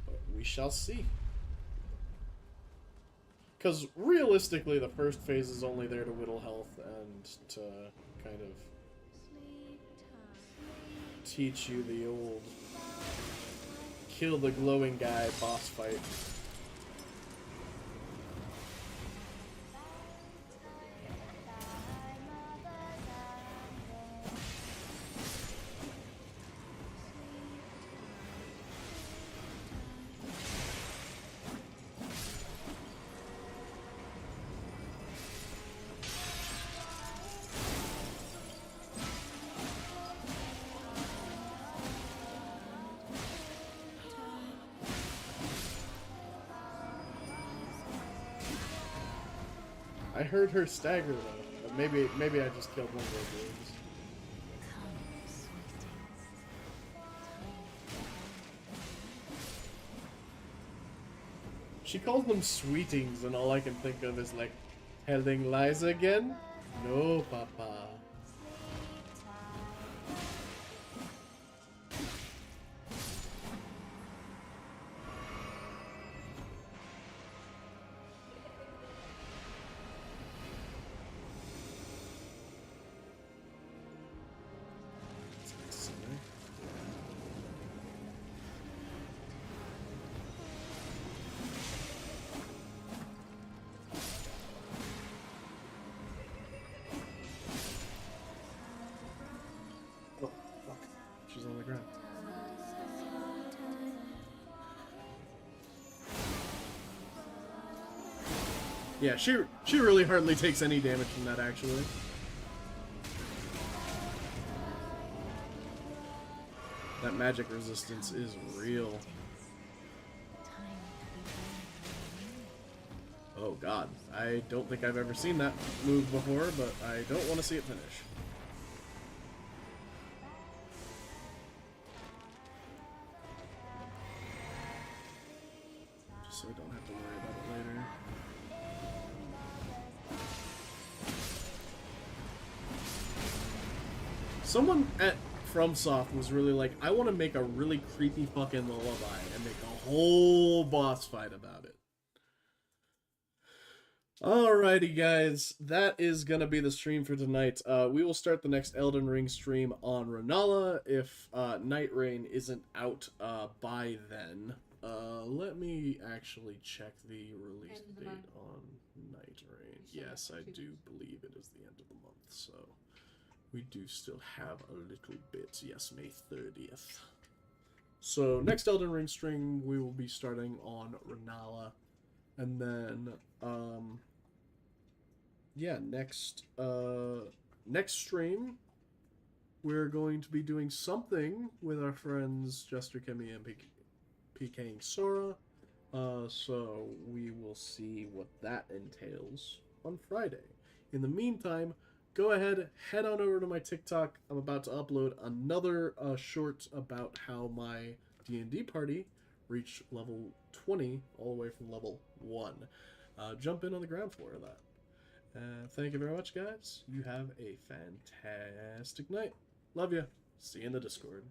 But we shall see. Because realistically, the first phase is only there to whittle health and to kind of teach you the old kill the glowing guy boss fight. I heard her stagger though. Maybe I just killed one of those wounds. She calls them sweetings, and all I can think of is like, telling lies again? No, Papa. Oh, fuck. She's on the ground. Yeah, she really hardly takes any damage from that, actually. That magic resistance is real. Oh god, I don't think I've ever seen that move before, but I don't want to see it finish. Just so I don't have to worry about it later. Someone at FromSoft was really like, I want to make a really creepy fucking lullaby and make a whole boss fight about it. Alrighty guys, that is gonna be the stream for tonight. We will start the next Elden Ring stream on Renala if Night Rain isn't out by then. Let me actually check the release date on Night Rain. Yes, I do believe it is the end of the month, so we do still have a little bit. Yes, May 30th. So next Elden Ring stream we will be starting on Renala. And then, yeah, next stream, we're going to be doing something with our friends Jester, Kimmy, and PKing Sora. So we will see what that entails on Friday. In the meantime, go ahead, head on over to my TikTok. I'm about to upload another short about how my D&D party reached level 20 all the way from level 1. Jump in on the ground floor of that. Thank you very much, guys. You have a fantastic night. Love you. See you in the Discord.